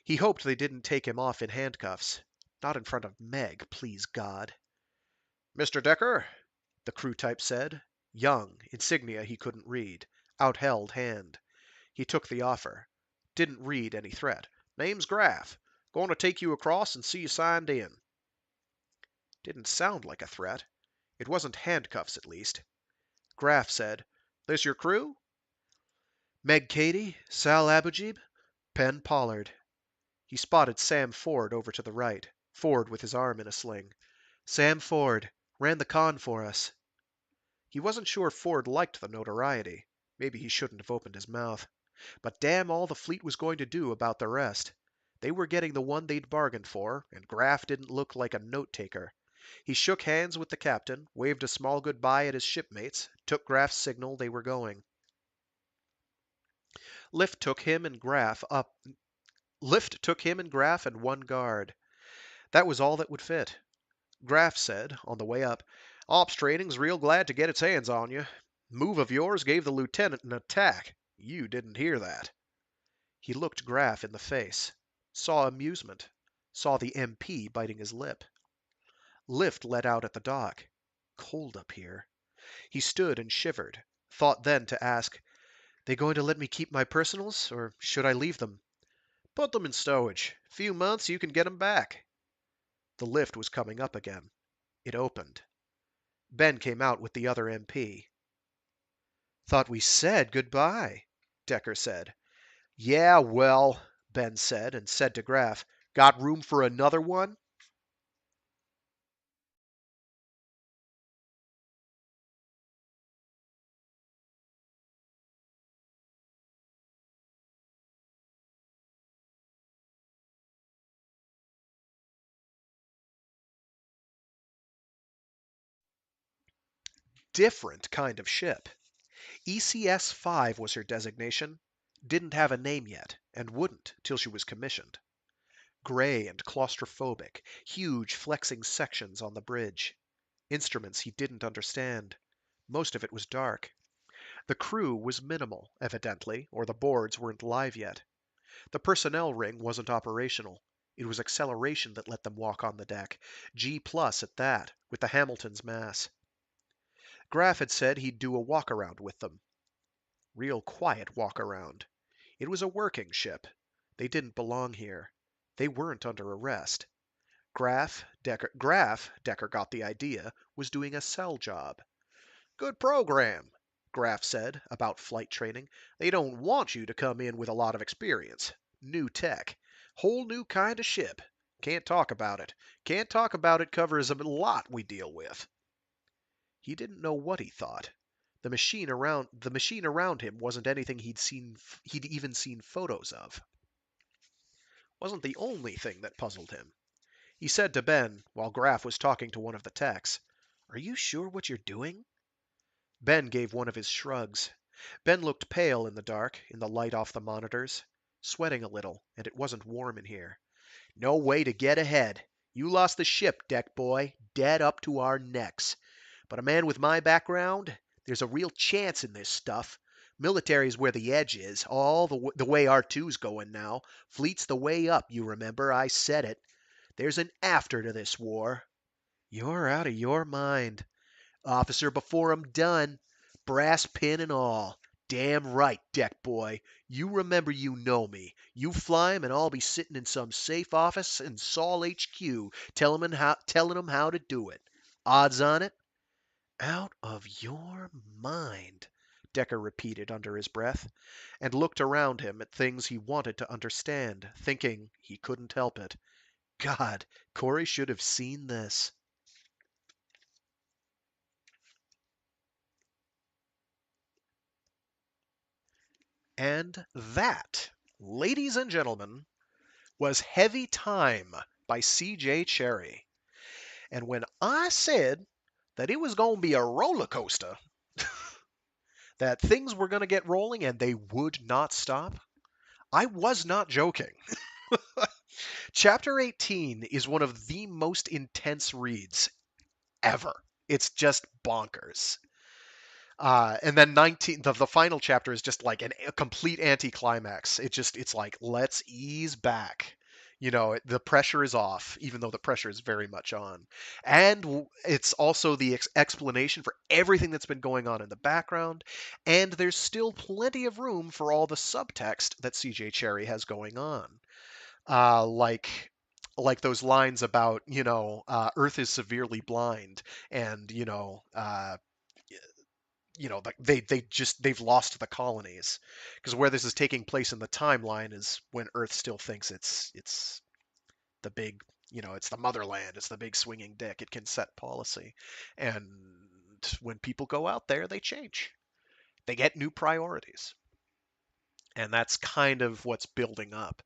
He hoped they didn't take him off in handcuffs. Not in front of Meg, please God. "Mr. Dekker," the crew type said. Young, insignia he couldn't read. Outheld hand. He took the offer. Didn't read any threat. "Name's Graff. Going to take you across and see you signed in." Didn't sound like a threat. It wasn't handcuffs, at least. Graff said, "This your crew?" Meg Kady, Sal Abujib, Penn Pollard. He spotted Sam Ford over to the right, Ford with his arm in a sling. Sam Ford. Ran the con for us. He wasn't sure Ford liked the notoriety. Maybe he shouldn't have opened his mouth. But damn all the fleet was going to do about the rest. They were getting the one they'd bargained for, and Graff didn't look like a note-taker. He shook hands with the captain, waved a small goodbye at his shipmates, took Graff's signal they were going. Lift took him and Graff and one guard. That was all that would fit. Graff said, on the way up, "Ops training's real glad to get its hands on you. Move of yours gave the lieutenant an attack. You didn't hear that." He looked Graff in the face, saw amusement, saw the MP biting his lip. Lift let out at the dock. Cold up here. He stood and shivered, thought then to ask, "They going to let me keep my personals, or should I leave them?" "Put them in stowage. Few months you can get 'em back." The lift was coming up again. It opened. Ben came out with the other MP. "Thought we said goodbye," Dekker said. "Yeah, well," Ben said, and said to Graff, "Got room for another one?" Different kind of ship. ECS-5 was her designation. Didn't have a name yet, and wouldn't till she was commissioned. Gray and claustrophobic, huge flexing sections on the bridge. Instruments he didn't understand. Most of it was dark. The crew was minimal, evidently, or the boards weren't live yet. The personnel ring wasn't operational. It was acceleration that let them walk on the deck. G plus at that, with the Hamilton's mass. Graff had said he'd do a walk-around with them. Real quiet walk-around. It was a working ship. They didn't belong here. They weren't under arrest. Dekker got the idea, was doing a sell job. "Good program," Graff said about flight training. "They don't want you to come in with a lot of experience. New tech. Whole new kind of ship. Can't talk about it. Can't talk about it covers a lot we deal with." He didn't know what he thought. The machine around him wasn't anything he'd even seen photos of. Wasn't the only thing that puzzled him. He said to Ben, while Graff was talking to one of the techs, "Are you sure what you're doing?" Ben gave one of his shrugs. Ben looked pale in the dark, in the light off the monitors. Sweating a little, and it wasn't warm in here. "No way to get ahead. You lost the ship, deck boy, dead up to our necks. But a man with my background, there's a real chance in this stuff. Military's where the edge is, all the way R2's going now. Fleet's the way up, you remember, I said it. There's an after to this war." "You're out of your mind." "Officer before I'm done. Brass pin and all. Damn right, deck boy. You remember you know me. You fly 'em and I'll be sitting in some safe office in Saul HQ telling 'em how to do it. Odds on it?" "Out of your mind," Dekker repeated under his breath, and looked around him at things he wanted to understand, thinking he couldn't help it. God, Corey should have seen this. And that, ladies and gentlemen, was Heavy Time by C.J. Cherryh. And when I said that it was going to be a roller coaster, that things were going to get rolling and they would not stop, I was not joking. Chapter 18 is one of the most intense reads ever. It's just bonkers. And then 19, the final chapter is just like a complete anticlimax. It's like, let's ease back. The pressure is off, even though the pressure is very much on. And it's also the explanation for everything that's been going on in the background. And there's still plenty of room for all the subtext that CJ Cherryh has going on. Like like those lines about, Earth is severely blind, and they've lost the colonies, because where this is taking place in the timeline is when Earth still thinks it's the big, it's the motherland, it's the big swinging dick, it can set policy, and when people go out there, they change, they get new priorities, and that's kind of what's building up.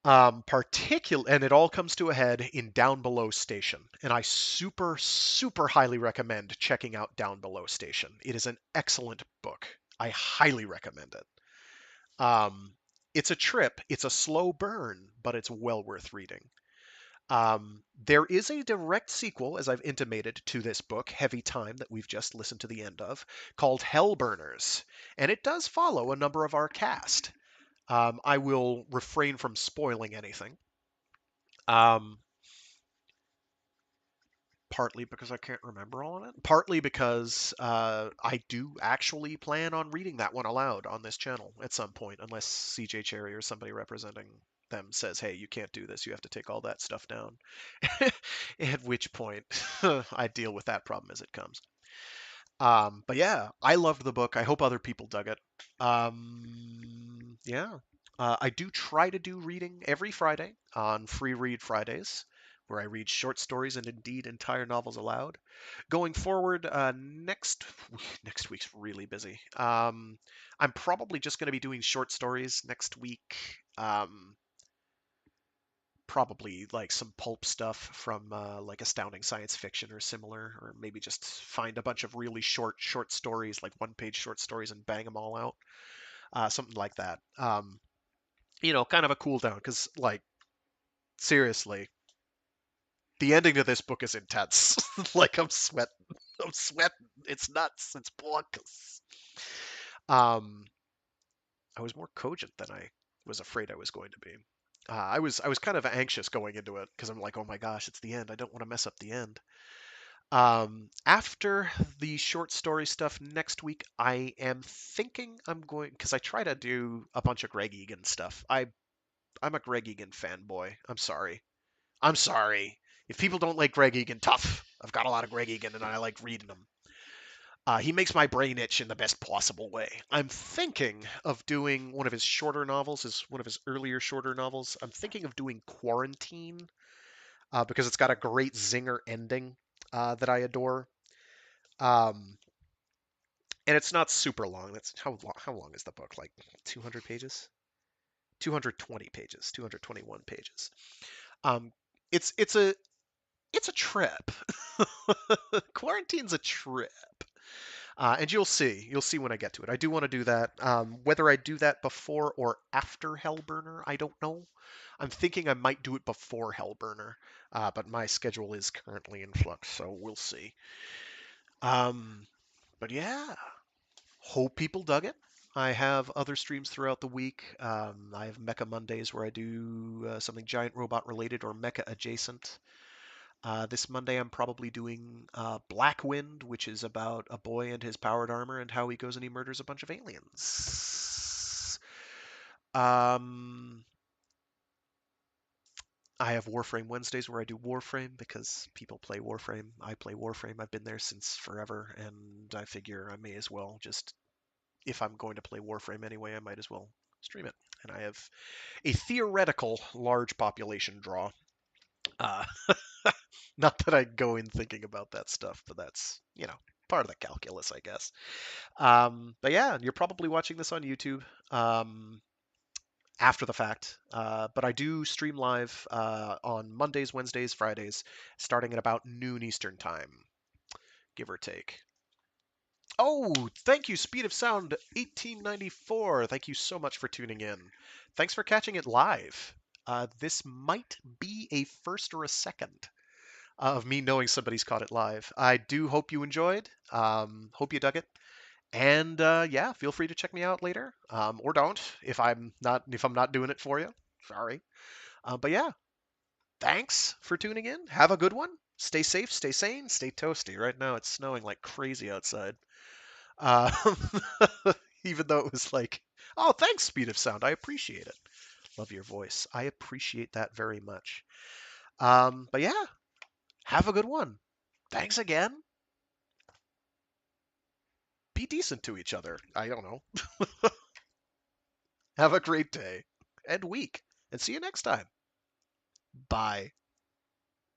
And it all comes to a head in Down Below Station. And I super, super highly recommend checking out Down Below Station. It is an excellent book. I highly recommend it. It's a trip, it's a slow burn, but it's well worth reading. There is a direct sequel, as I've intimated, to this book, Heavy Time, that we've just listened to the end of, called Hellburners. And it does follow a number of our cast. I will refrain from spoiling anything. Um, Partly because I can't remember all of it. Partly because I do actually plan on reading that one aloud on this channel at some point, unless CJ Cherryh or somebody representing them says, "Hey, you can't do this. You have to take all that stuff down." At which point, I deal with that problem as it comes. But yeah, I loved the book. I hope other people dug it. Yeah. I do try to do reading every Friday on Free Read Fridays, where I read short stories and indeed entire novels aloud. Going forward, next week's really busy. I'm probably just going to be doing short stories next week. Probably like some pulp stuff from like Astounding Science Fiction or similar, or maybe just find a bunch of really short stories, like one-page short stories, and bang them all out, something like that. Kind of a cool down, because like seriously, the ending to this book is intense. Like I'm sweating. It's nuts. It's bonkers. Um, I was more cogent than I was afraid I was going to be. I was kind of anxious going into it because I'm like, oh my gosh, it's the end. I don't want to mess up the end. After the short story stuff next week, I am thinking I'm going, because I try to do a bunch of Greg Egan stuff. I'm a Greg Egan fanboy. I'm sorry. I'm sorry. If people don't like Greg Egan, tough. I've got a lot of Greg Egan and I like reading them. He makes my brain itch in the best possible way. I'm thinking of doing one of his shorter novels, one of his earlier shorter novels. I'm thinking of doing Quarantine, because it's got a great zinger ending that I adore. Um, and it's not super long. That's how long is the book? Like 200 pages? 220 pages, 221 pages. Um, it's it's a it's a trip. Quarantine's a trip. And you'll see when I get to it. I do want to do that. Whether I do that before or after Hellburner, I don't know. I'm thinking I might do it before Hellburner, but my schedule is currently in flux, so we'll see. Um, but yeah, hope people dug it. I have other streams throughout the week. I have Mecha Mondays where I do something giant robot related or mecha adjacent. This Monday, I'm probably doing Black Wind, which is about a boy and his powered armor and how he goes and he murders a bunch of aliens. Um, I have Warframe Wednesdays where I do Warframe because people play Warframe. I play Warframe. I've been there since forever, and I figure I may as well just, if I'm going to play Warframe anyway, I might as well stream it. And I have a theoretical large population draw. Uh, Not that I go in thinking about that stuff, but that's, part of the calculus, I guess. But yeah, you're probably watching this on YouTube after the fact. But I do stream live on Mondays, Wednesdays, Fridays, starting at about noon Eastern time, give or take. Oh, thank you, Speed of Sound 1894. Thank you so much for tuning in. Thanks for catching it live. This might be a first or a second of me knowing somebody's caught it live. I do hope you enjoyed. Hope you dug it. And yeah, feel free to check me out later, or don't if I'm not doing it for you. Sorry. But yeah, thanks for tuning in. Have a good one. Stay safe, stay sane, stay toasty. Right now it's snowing like crazy outside. Uh, Even though it was like, oh, thanks, Speed of Sound. I appreciate it. Love your voice. I appreciate that very much. But yeah, have a good one. Thanks again. Be decent to each other. I don't know. Have a great day and week, and see you next time. Bye.